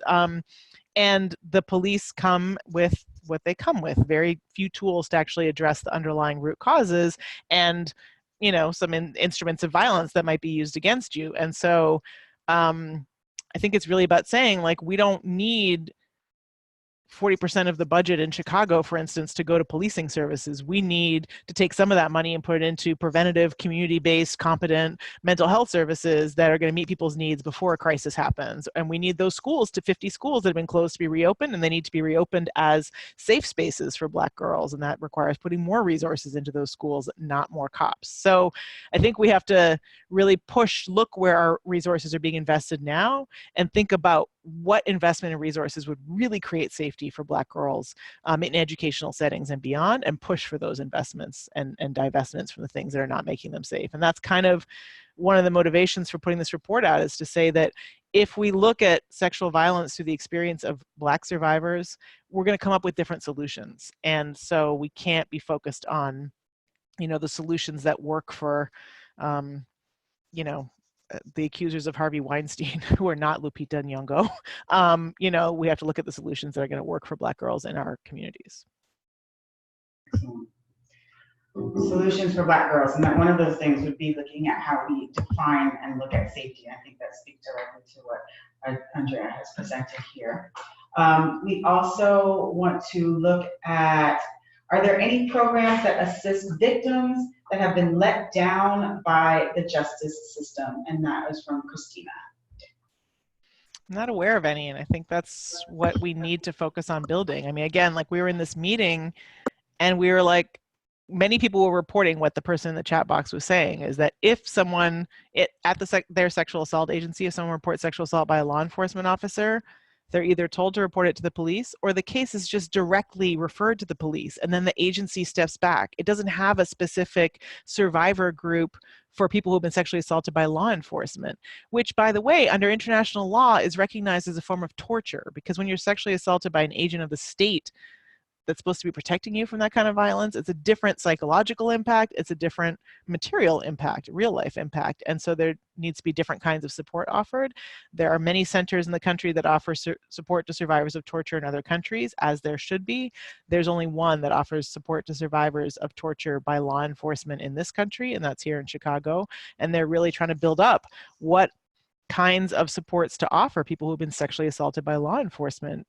[SPEAKER 2] And the police come with what they come with, very few tools to actually address the underlying root causes, and some instruments of violence that might be used against you. And so I think it's really about saying, like, we don't need 40% of the budget in Chicago, for instance, to go to policing services. We need to take some of that money and put it into preventative, community-based, competent mental health services that are going to meet people's needs before a crisis happens. And we need those schools, to 50 schools that have been closed, to be reopened, and they need to be reopened as safe spaces for Black girls. And that requires putting more resources into those schools, not more cops. So I think we have to really look where our resources are being invested now, and think about what investment in resources would really create safety for Black girls in educational settings and beyond, and push for those investments and divestments from the things that are not making them safe. And that's kind of one of the motivations for putting this report out, is to say that if we look at sexual violence through the experience of Black survivors, we're going to come up with different solutions. And so we can't be focused on, the solutions that work for, the accusers of Harvey Weinstein, who are not Lupita Nyong'o. We have to look at the solutions that are going to work for Black girls in our communities.
[SPEAKER 4] Solutions for Black girls, and that one of those things would be looking at how we define and look at safety. I think that speaks directly to what Andrea has presented here. We also want to look at, are there any programs that assist victims that have been let down by the justice system? And that is from Christina.
[SPEAKER 2] I'm not aware of any, and I think that's what we need to focus on building. I mean, again, like, we were in this meeting and we were like, many people were reporting what the person in the chat box was saying, is that if someone their sexual assault agency, if someone reports sexual assault by a law enforcement officer, they're either told to report it to the police, or the case is just directly referred to the police, and then the agency steps back. It doesn't have a specific survivor group for people who've been sexually assaulted by law enforcement, which, by the way, under international law is recognized as a form of torture, because when you're sexually assaulted by an agent of the state that's supposed to be protecting you from that kind of violence, it's a different psychological impact, it's a different material impact, real life impact. And so there needs to be different kinds of support offered. There are many centers in the country that offer support to survivors of torture in other countries, as there should be. There's only one that offers support to survivors of torture by law enforcement in this country, and that's here in Chicago. And they're really trying to build up what kinds of supports to offer people who've been sexually assaulted by law enforcement.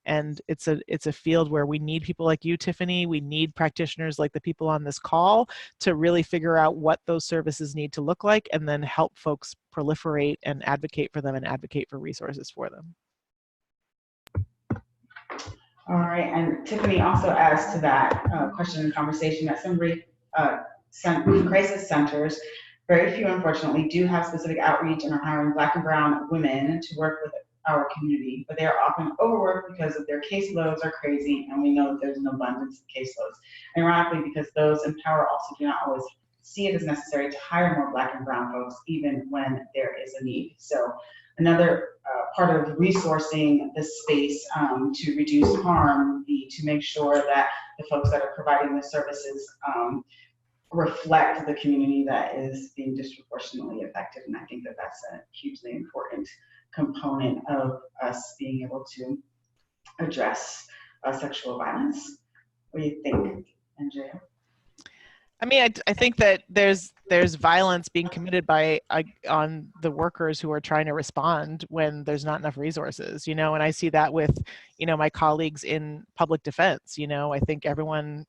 [SPEAKER 2] And it's a field where we need people like you, Tiffany. We need practitioners like the people on this call to really figure out what those services need to look like, and then help folks proliferate and advocate for them, and advocate for resources for them.
[SPEAKER 4] All right, and Tiffany also adds to that question and conversation that some crisis centers, very few unfortunately, do have specific outreach and are hiring Black and brown women to work with our community, but they are often overworked because of their caseloads are crazy, and we know that there's an abundance of caseloads. Ironically, because those in power also do not always see it as necessary to hire more Black and brown folks, even when there is a need. So another part of resourcing this space to reduce harm would be to make sure that the folks that are providing the services reflect the community that is being disproportionately affected. And I think that that's a hugely important component of us being able to address sexual violence. What do you think, Andrea?
[SPEAKER 2] I mean, I think that there's violence being committed on the workers who are trying to respond when there's not enough resources, and I see that with, my colleagues in public defense. I think everyone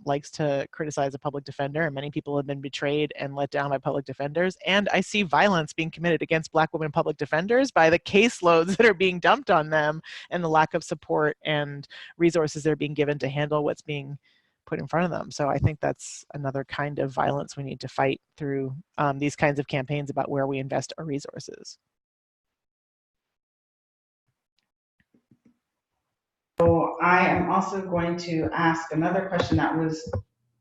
[SPEAKER 2] likes to criticize a public defender, and many people have been betrayed and let down by public defenders. And I see violence being committed against Black women public defenders by the caseloads that are being dumped on them, and the lack of support and resources that are being given to handle what's being put in front of them. So I think that's another kind of violence we need to fight through these kinds of campaigns about where we invest our resources.
[SPEAKER 4] So I am also going to ask another question that was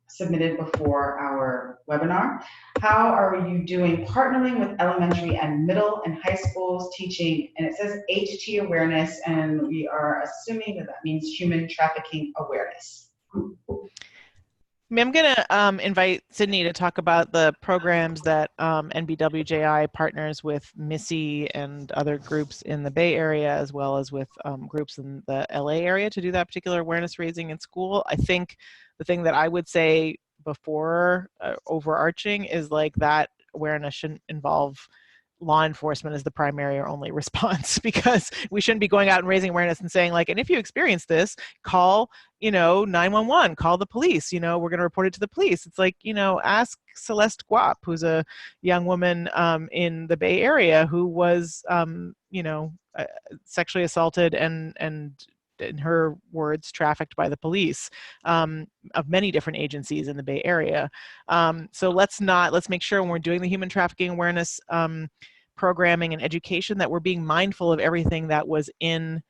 [SPEAKER 4] submitted before our webinar. How are you doing partnering with elementary and middle and high schools teaching? And it says HT awareness, and we are assuming that that means human trafficking awareness.
[SPEAKER 2] I'm going to invite Sydney to talk about the programs that NBWJI partners with Missy and other groups in the Bay Area, as well as with groups in the LA area, to do that particular awareness raising in school. I think the thing that I would say before overarching is, like, that awareness shouldn't involve law enforcement is the primary or only response, because we shouldn't be going out and raising awareness and saying like, and if you experience this, call, 911, call the police, we're going to report it to the police. It's like, ask Celeste Guap, who's a young woman in the Bay Area who was, sexually assaulted and in her words, trafficked by the police of many different agencies in the Bay Area. So let's make sure when we're doing the human trafficking awareness programming and education that we're being mindful of everything that was in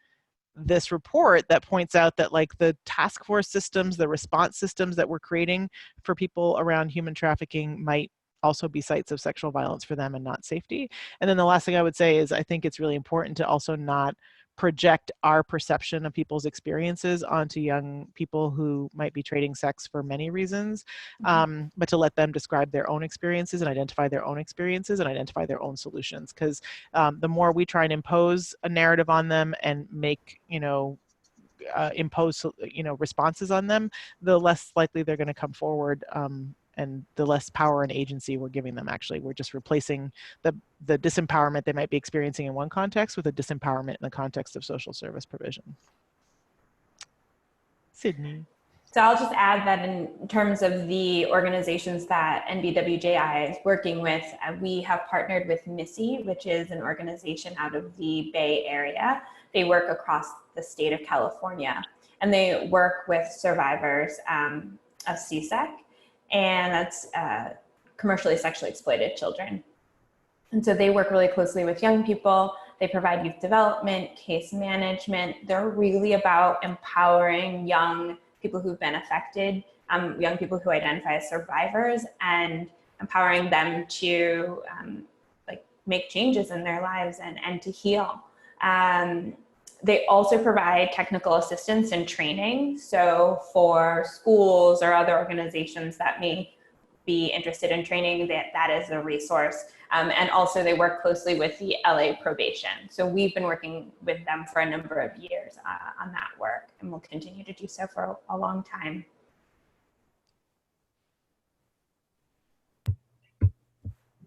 [SPEAKER 2] this report that points out that like the task force systems, the response systems that we're creating for people around human trafficking might also be sites of sexual violence for them and not safety. And then the last thing I would say is I think it's really important to also not project our perception of people's experiences onto young people who might be trading sex for many reasons, but to let them describe their own experiences and identify their own experiences and identify their own solutions. Because the more we try and impose a narrative on them and make, impose, responses on them, the less likely they're going to come forward, and the less power and agency we're giving them. Actually, we're just replacing the disempowerment they might be experiencing in one context with a disempowerment in the context of social service provision. Sydney.
[SPEAKER 3] So I'll just add that in terms of the organizations that NBWJI is working with, we have partnered with MISSY, which is an organization out of the Bay Area. They work across the state of California, and they work with survivors of CSEC, and that's commercially sexually exploited children. And so they work really closely with young people. They provide youth development, case management. They're really about empowering young people who've been affected, young people who identify as survivors, and empowering them to make changes in their lives and to heal. They also provide technical assistance and training. So for schools or other organizations that may be interested in training, that is a resource. And also they work closely with the LA probation. So we've been working with them for a number of years on that work, and we'll continue to do so for a long time.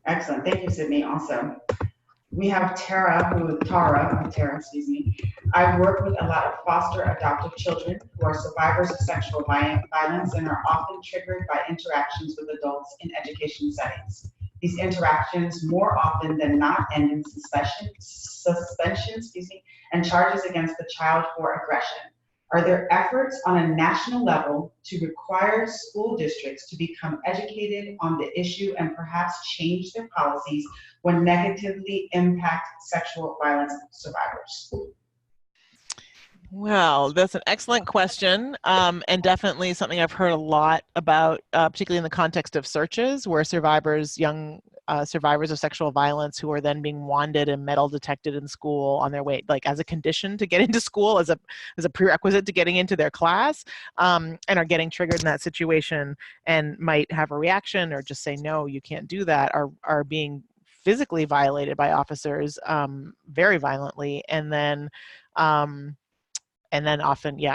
[SPEAKER 4] Excellent, thank you, Sydney. Also, we have Tara, excuse me. I've worked with a lot of foster adoptive children who are survivors of sexual violence and are often triggered by interactions with adults in education settings. These interactions more often than not end in suspension, and charges against the child for aggression. Are there efforts on a national level to require school districts to become educated on the issue and perhaps change their policies when negatively impact sexual violence survivors?
[SPEAKER 2] Well, that's an excellent question, and definitely something I've heard a lot about, particularly in the context of searches, where young survivors of sexual violence who are then being wanded and metal detected in school on their way, like as a condition to get into school, as a prerequisite to getting into their class, and are getting triggered in that situation and might have a reaction or just say, no, you can't do that, are being physically violated by officers very violently, and then often,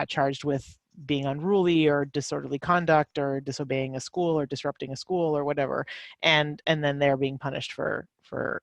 [SPEAKER 2] charged with being unruly or disorderly conduct or disobeying a school or disrupting a school or whatever. And then they're being punished for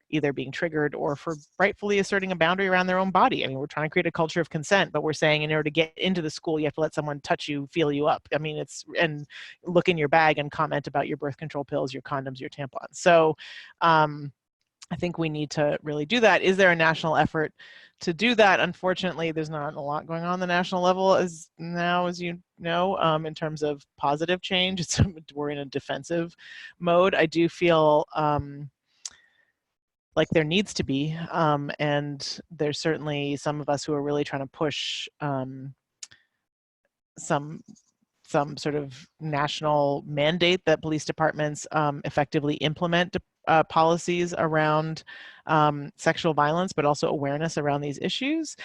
[SPEAKER 2] either being triggered or for rightfully asserting a boundary around their own body. I mean, we're trying to create a culture of consent, but we're saying in order to get into the school, you have to let someone touch you, feel you up. I mean, and look in your bag and comment about your birth control pills, your condoms, your tampons. So I think we need to really do that. Is there a national effort to do that? Unfortunately, there's not a lot going on the national level as you know, in terms of positive change. We're in a defensive mode. I do feel like there needs to be, and there's certainly some of us who are really trying to push some sort of national mandate that police departments effectively implement policies around sexual violence, but also awareness around these issues.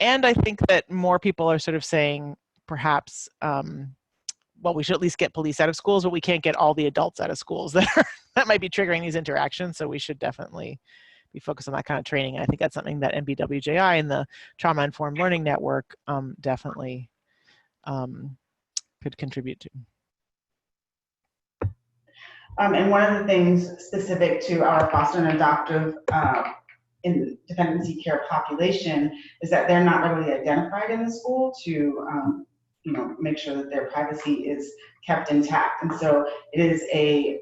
[SPEAKER 2] And I think that more people are sort of saying, perhaps, well, we should at least get police out of schools, but we can't get all the adults out of schools that might be triggering these interactions. So we should definitely be focused on that kind of training. And I think that's something that NBWJI and the Trauma Informed Learning Network definitely could contribute to.
[SPEAKER 4] And one of the things specific to our foster and adoptive in dependency care population is that they're not really identified in the school to make sure that their privacy is kept intact. And so it is a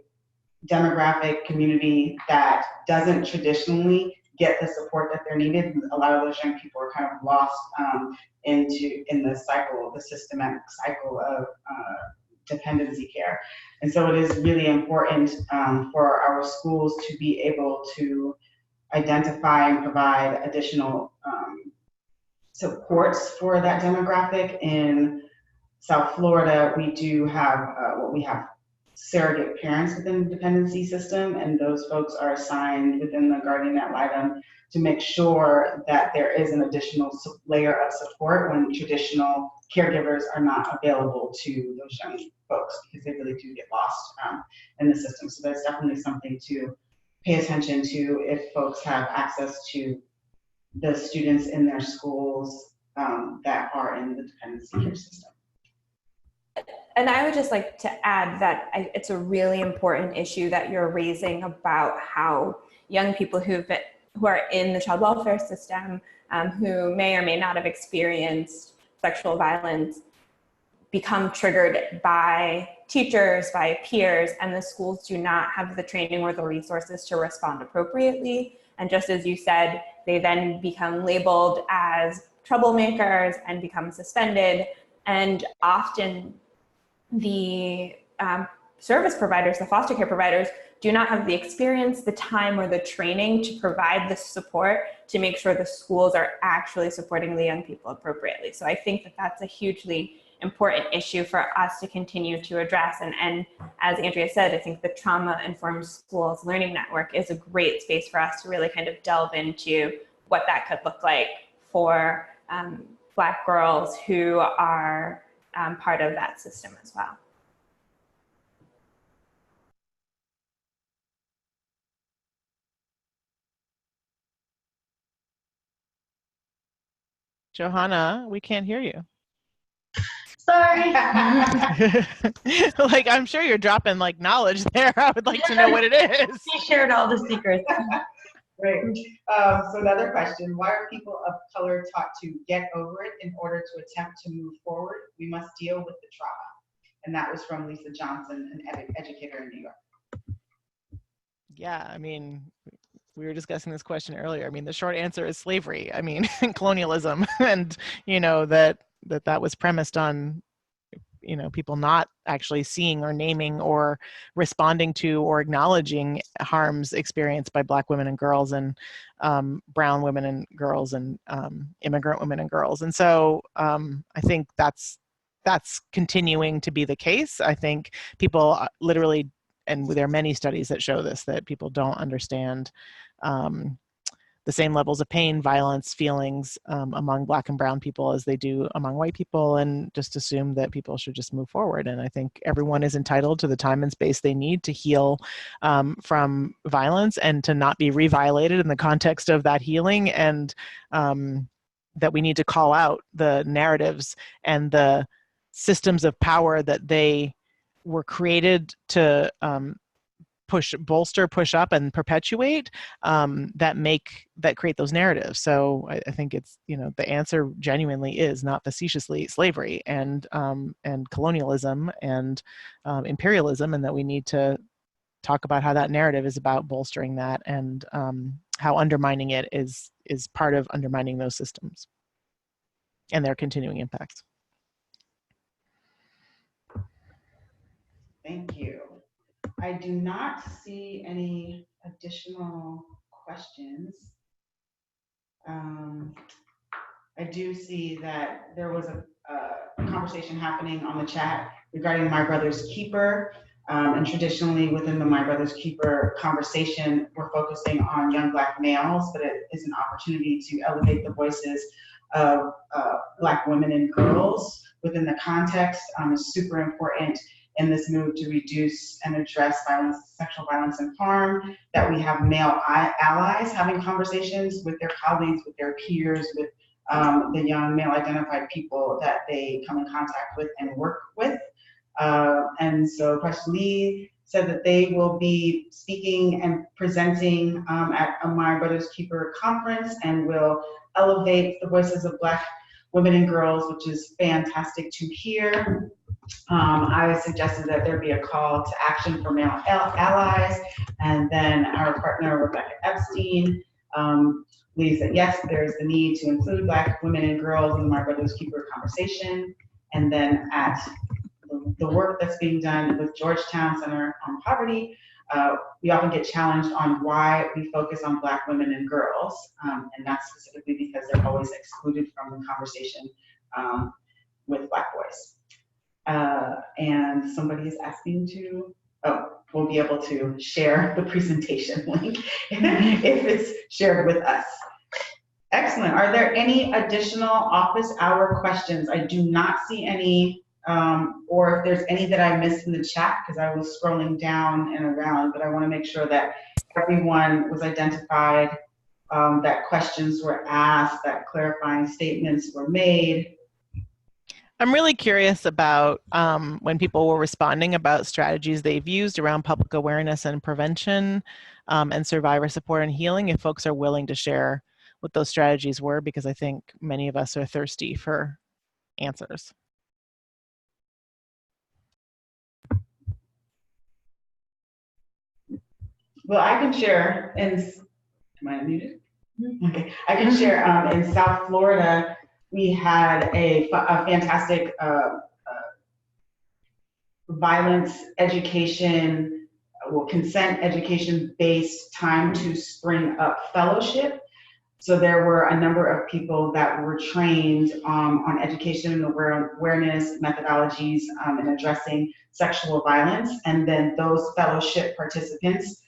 [SPEAKER 4] demographic community that doesn't traditionally get the support that they're needed. A lot of those young people are kind of lost in the systematic cycle of dependency care. And so it is really important for our schools to be able to identify and provide additional supports for that demographic. In South Florida, we do have we have surrogate parents within the dependency system, and those folks are assigned within the guardian ad litem to make sure that there is an additional layer of support when traditional caregivers are not available to those young folks, because they really do get lost in the system. So that's definitely something to pay attention to if folks have access to the students in their schools that are in the dependency care system.
[SPEAKER 3] And I would just like to add that it's a really important issue that you're raising about how young people who are in the child welfare system, who may or may not have experienced sexual violence, become triggered by teachers, by peers, and the schools do not have the training or the resources to respond appropriately. And just as you said, they then become labeled as troublemakers and become suspended. And often the service providers, the foster care providers, do not have the experience, the time, or the training to provide the support to make sure the schools are actually supporting the young people appropriately. So I think that that's a hugely important issue for us to continue to address. And as Andrea said, I think the Trauma-Informed Schools Learning Network is a great space for us to really kind of delve into what that could look like for Black girls who are part of that system as well.
[SPEAKER 2] Johanna, we can't hear you.
[SPEAKER 4] Sorry.
[SPEAKER 2] Like, I'm sure you're dropping like knowledge there. I would like to know what it is.
[SPEAKER 3] He shared all the secrets.
[SPEAKER 4] Great. So another question, why are people of color taught to get over it in order to attempt to move forward? We must deal with the trauma. And that was from Lisa Johnson, an educator in New York.
[SPEAKER 2] Yeah, I mean, we were discussing this question earlier. I mean, the short answer is slavery. I mean, colonialism, and that was premised on people not actually seeing or naming or responding to or acknowledging harms experienced by Black women and girls, and brown women and girls, and immigrant women and girls. And so I think that's continuing to be the case. I think people literally, and there are many studies that show this, that people don't understand the same levels of pain, violence, feelings among Black and brown people as they do among white people, and just assume that people should just move forward. And I think everyone is entitled to the time and space they need to heal from violence and to not be reviolated in the context of that healing, and that we need to call out the narratives and the systems of power that they were created to bolster, push up, and perpetuate, that create those narratives. So I think it's, the answer genuinely is not facetiously slavery and colonialism and imperialism, and that we need to talk about how that narrative is about bolstering that, and how undermining it is part of undermining those systems and their continuing impacts.
[SPEAKER 4] Thank you. I do not see any additional questions. I do see that there was a conversation happening on the chat regarding My Brother's Keeper. And traditionally within the My Brother's Keeper conversation, we're focusing on young Black males, but it is an opportunity to elevate the voices of Black women and girls within the context. Is super important in this move to reduce and address violence, sexual violence, and harm, that we have male allies having conversations with their colleagues, with their peers, with the young male identified people that they come in contact with and work with. And so Presh Lee said that they will be speaking and presenting at a My Brother's Keeper conference and will elevate the voices of Black women and girls, which is fantastic to hear. I suggested that there be a call to action for male allies, and then our partner Rebecca Epstein believes that yes, there is the need to include Black women and girls in the My Brother's Keeper conversation. And then at the work that's being done with Georgetown Center on Poverty, we often get challenged on why we focus on Black women and girls, and that's specifically because they're always excluded from the conversation with Black boys. And somebody is asking to, we'll be able to share the presentation link if it's shared with us. Excellent. Are there any additional office hour questions? I do not see any, or if there's any that I missed in the chat because I was scrolling down and around, but I want to make sure that everyone was identified, that questions were asked, that clarifying statements were made.
[SPEAKER 2] I'm really curious about when people were responding about strategies they've used around public awareness and prevention and survivor support and healing, if folks are willing to share what those strategies were, because I think many of us are thirsty for answers.
[SPEAKER 4] Well, I can share, am I unmuted? Okay, I can share in South Florida, we had a fantastic violence education, consent education based time to spring up fellowship. So there were a number of people that were trained on education and awareness methodologies in addressing sexual violence. And then those fellowship participants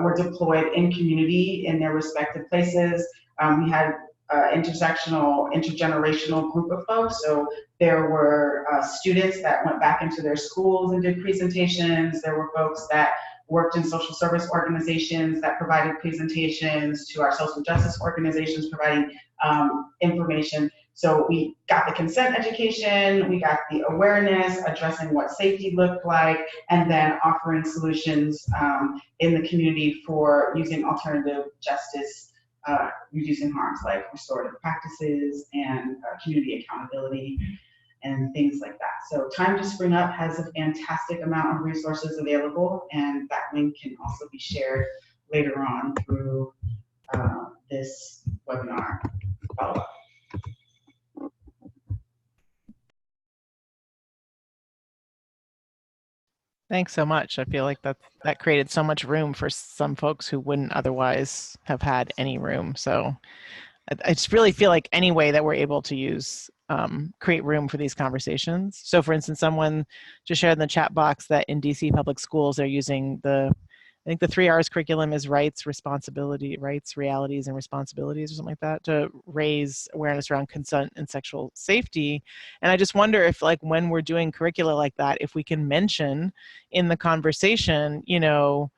[SPEAKER 4] were deployed in community in their respective places. We had intergenerational group of folks. So there were students that went back into their schools and did presentations. There were folks that worked in social service organizations that provided presentations to our social justice organizations providing information. So we got the consent education, we got the awareness, addressing what safety looked like, and then offering solutions in the community for using alternative justice, reducing harms like restorative practices and community accountability and things like that. So Time to Spring Up has a fantastic amount of resources available, and that link can also be shared later on through this webinar follow-up.
[SPEAKER 2] Thanks so much. I feel like that created so much room for some folks who wouldn't otherwise have had any room. So I just really feel like any way that we're able to use, create room for these conversations. So for instance, someone just shared in the chat box that in DC public schools, they're using I think the 3 R's curriculum is rights, realities, and responsibilities or something like that to raise awareness around consent and sexual safety. And I just wonder if like when we're doing curricula like that, if we can mention in the conversation, you know,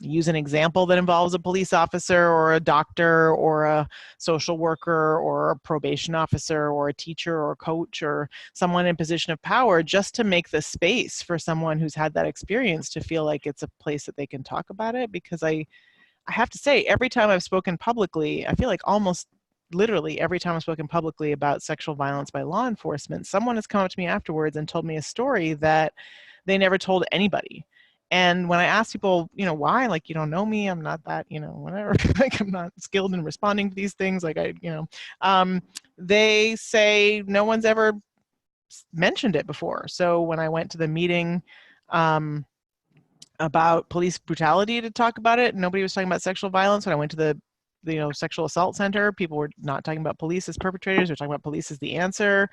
[SPEAKER 2] use an example that involves a police officer or a doctor or a social worker or a probation officer or a teacher or a coach or someone in a position of power, just to make the space for someone who's had that experience to feel like it's a place that they can talk about it. Because I have to say, every time I've spoken publicly, I feel like almost literally every time I've spoken publicly about sexual violence by law enforcement, someone has come up to me afterwards and told me a story that they never told anybody. And when I ask people, you know, why, like, you don't know me, I'm not that, you know, whatever, like I'm not skilled in responding to these things, like they say no one's ever mentioned it before. So when I went to the meeting about police brutality to talk about it, nobody was talking about sexual violence. When I went to the sexual assault center, people were not talking about police as perpetrators, they're talking about police as the answer.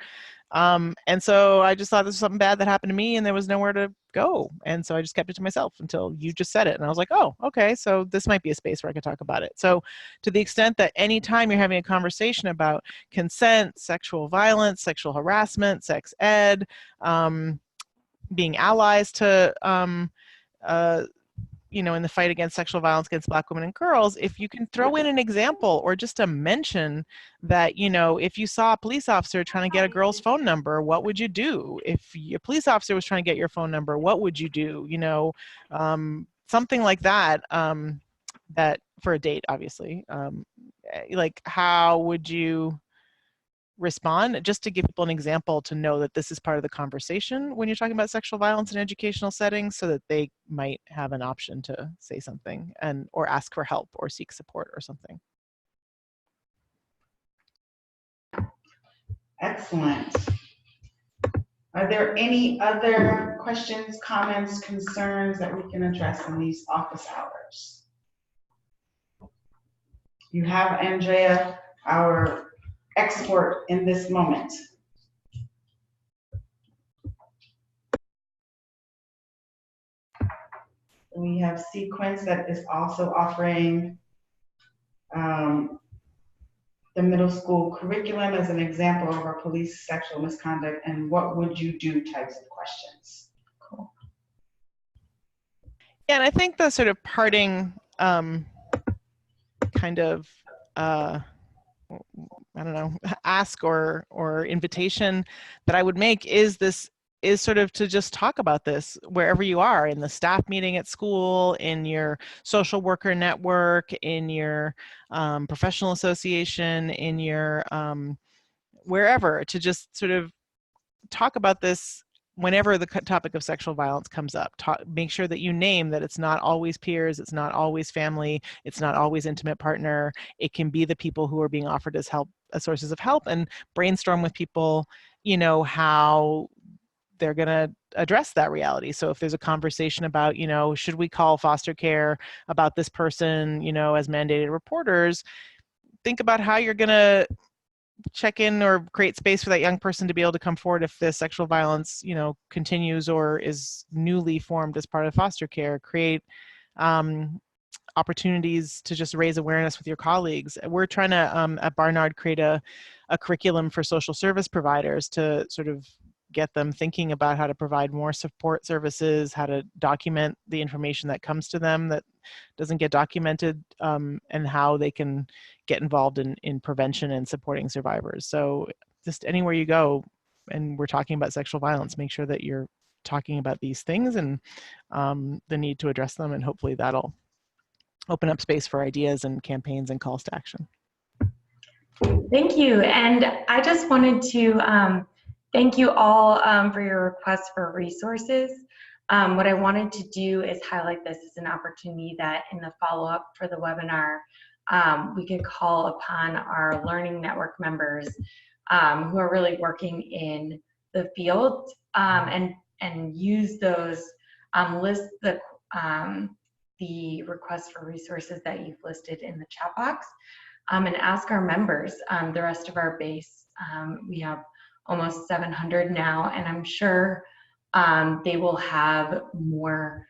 [SPEAKER 2] And so I just thought this was something bad that happened to me and there was nowhere to go. And so I just kept it to myself until you just said it. And I was like, oh, okay, so this might be a space where I could talk about it. So to the extent that anytime you're having a conversation about consent, sexual violence, sexual harassment, sex ed, being allies to you know, in the fight against sexual violence against Black women and girls, if you can throw in an example or just a mention that, you know, if you saw a police officer trying to get a girl's phone number, what would you do? If a police officer was trying to get your phone number, what would you do? You know, something like that, that for a date, obviously, like how would you respond, just to give people an example to know that this is part of the conversation when you're talking about sexual violence in educational settings, so that they might have an option to say something and or ask for help or seek support or something.
[SPEAKER 4] Excellent. Are there any other questions, comments, concerns that we can address in these office hours? You have Andrea, our expert in this moment. We have Sequence that is also offering the middle school curriculum as an example of our police sexual misconduct and what would you do types of questions. Cool.
[SPEAKER 2] Yeah, and I think the sort of parting kind of I don't know, ask or invitation that I would make is sort of to just talk about this wherever you are, in the staff meeting at school, in your social worker network, in your professional association, in your wherever, to just sort of talk about this whenever the topic of sexual violence comes up. Make sure that you name that it's not always peers, it's not always family, it's not always intimate partner. It can be the people who are being offered as help, as sources of help, and brainstorm with people, you know, how they're going to address that reality. So if there's a conversation about, you know, should we call foster care about this person, you know, as mandated reporters, think about how you're going to check in or create space for that young person to be able to come forward if the sexual violence, you know, continues or is newly formed as part of foster care. Create opportunities to just raise awareness with your colleagues. We're trying to, at Barnard, create a curriculum for social service providers to sort of get them thinking about how to provide more support services, how to document the information that comes to them that doesn't get documented, and how they can get involved in prevention and supporting survivors. So just anywhere you go and we're talking about sexual violence, make sure that you're talking about these things and the need to address them, and hopefully that'll open up space for ideas and campaigns and calls to action.
[SPEAKER 3] Thank you. And I just wanted to thank you all for your requests for resources. What I wanted to do is highlight this as an opportunity that in the follow-up for the webinar, we could call upon our learning network members who are really working in the field and use those, list the requests for resources that you've listed in the chat box, and ask our members, the rest of our base. We have almost 700 now, and I'm sure they will have more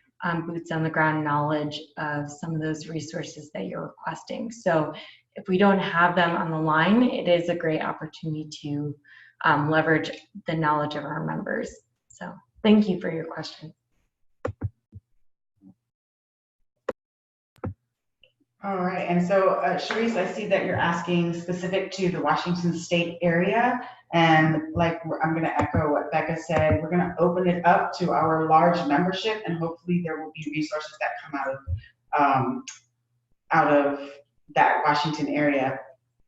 [SPEAKER 3] boots on the ground knowledge of some of those resources that you're requesting. So if we don't have them on the line, it is a great opportunity to leverage the knowledge of our members. So thank you for your question.
[SPEAKER 4] All right, and so Sharice, I see that you're asking specific to the Washington State area, and like I'm going to echo what Becca said. We're going to open it up to our large membership, and hopefully there will be resources that come out of that Washington area.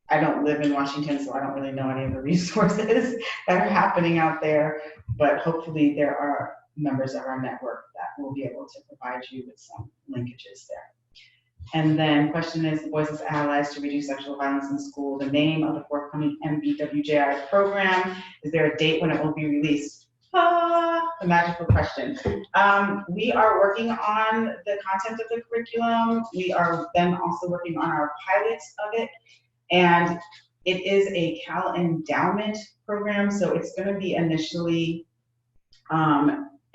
[SPEAKER 4] I don't live in Washington, so I don't really know any of the resources that are happening out there, but hopefully there are members of our network that will be able to provide you with some linkages there. And then question is, Voices Allies to Reduce Sexual Violence in School, the name of the forthcoming MBWJI program. Is there a date when it will be released? The magical question. We are working on the content of the curriculum. We are then also working on our pilots of it. And it is a Cal endowment program, so it's going to be initially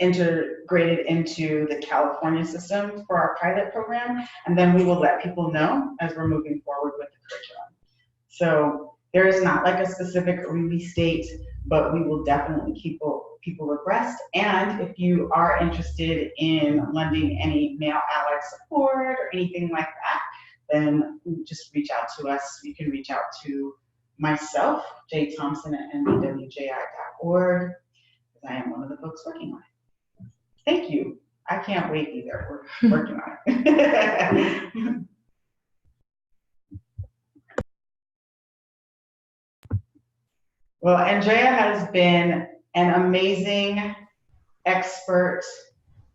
[SPEAKER 4] integrated into the California system for our pilot program, and then we will let people know as we're moving forward with the curriculum. So there is not like a specific release date, but we will definitely keep people abreast. And if you are interested in lending any male ally support or anything like that, then just reach out to us. You can reach out to myself, J. Thompson at nbwji.org, because I am one of the folks working on it. Thank you. I can't wait either. We're working on it. Well, Andrea has been an amazing expert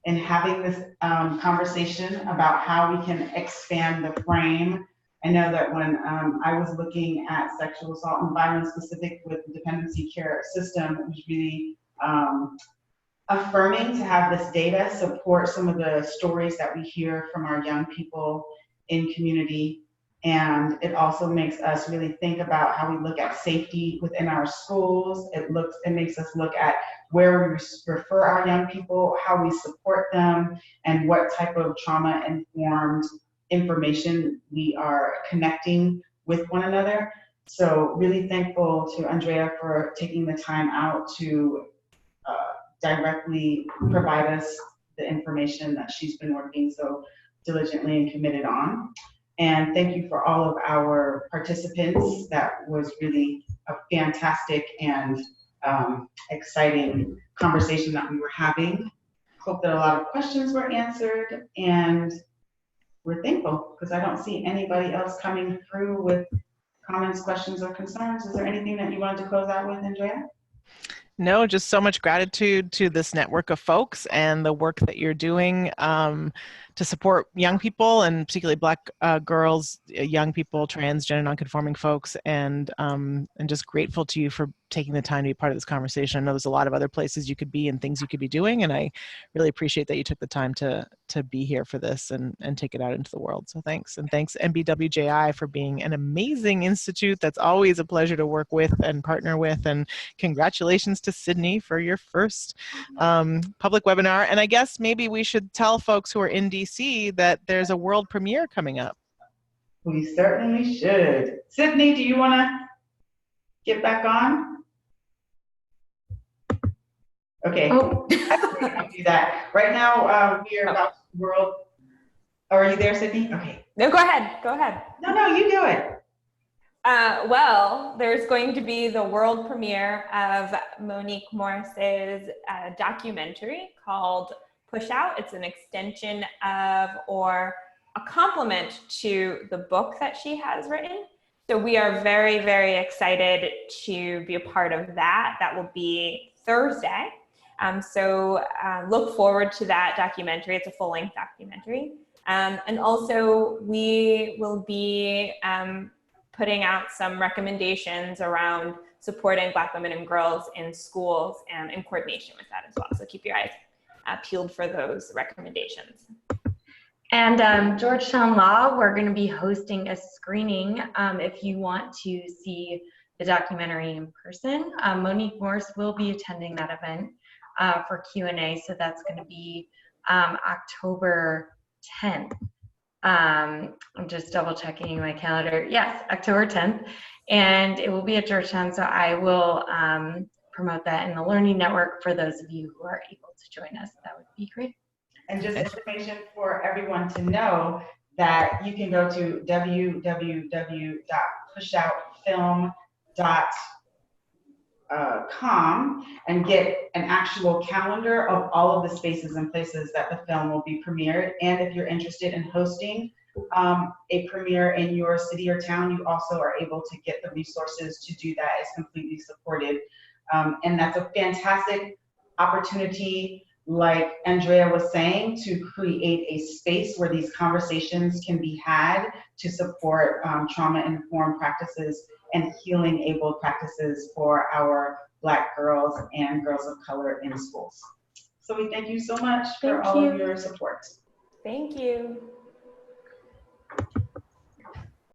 [SPEAKER 4] in having this conversation about how we can expand the frame. I know that when I was looking at sexual assault and violence specific with the dependency care system, it was really affirming to have this data support some of the stories that we hear from our young people in community. And it also makes us really think about how we look at safety within our schools. It makes us look at where we refer our young people, how we support them, and what type of trauma-informed information we are connecting with one another. So really thankful to Andrea for taking the time out to directly provide us the information that she's been working so diligently and committed on. And thank you for all of our participants. That was really a fantastic and exciting conversation that we were having. Hope that a lot of questions were answered, and we're thankful because I don't see anybody else coming through with comments, questions, or concerns. Is there anything that you wanted to close out with, Andrea?
[SPEAKER 2] No, just so much gratitude to this network of folks and the work that you're doing to support young people, and particularly Black girls, young people, transgender, nonconforming folks, and just grateful to you for taking the time to be part of this conversation. I know there's a lot of other places you could be and things you could be doing, and I really appreciate that you took the time to be here for this and take it out into the world. So thanks. And thanks NBWJI for being an amazing institute that's always a pleasure to work with and partner with. And congratulations to Sydney for your first public webinar. And I guess maybe we should tell folks who are in DC that there's a world premiere coming up.
[SPEAKER 4] We certainly should. Sydney, do you want to get back on? Okay,
[SPEAKER 3] Oh.
[SPEAKER 4] I'll do that. Right now, we are about to world. Oh, are you there, Sydney? Okay.
[SPEAKER 3] No, go ahead. Go ahead.
[SPEAKER 4] No, you do it.
[SPEAKER 3] Well, there's going to be the world premiere of Monique Morris's documentary called Push Out. It's an extension of, or a complement to, the book that she has written. So we are very, very excited to be a part of that. That will be Thursday. So look forward to that documentary. It's a full-length documentary. And also we will be putting out some recommendations around supporting Black women and girls in schools and in coordination with that as well. So keep your eyes peeled for those recommendations.
[SPEAKER 5] And Georgetown Law, we're going to be hosting a screening if you want to see the documentary in person. Monique Morris will be attending that event for Q&A, so that's going to be October 10th. I'm just double checking my calendar. Yes, October 10th. And it will be at Georgetown, so I will promote that in the Learning Network for those of you who are able to join us. That would be great.
[SPEAKER 4] And just information for everyone to know that you can go to www.pushoutfilm.com and get an actual calendar of all of the spaces and places that the film will be premiered. And if you're interested in hosting a premiere in your city or town, you also are able to get the resources to do that. It's completely supported. And that's a fantastic opportunity, like Andrea was saying, to create a space where these conversations can be had to support trauma-informed practices and healing-able practices for our Black girls and girls of color in schools. So we thank you so much for all of your support.
[SPEAKER 3] Thank you.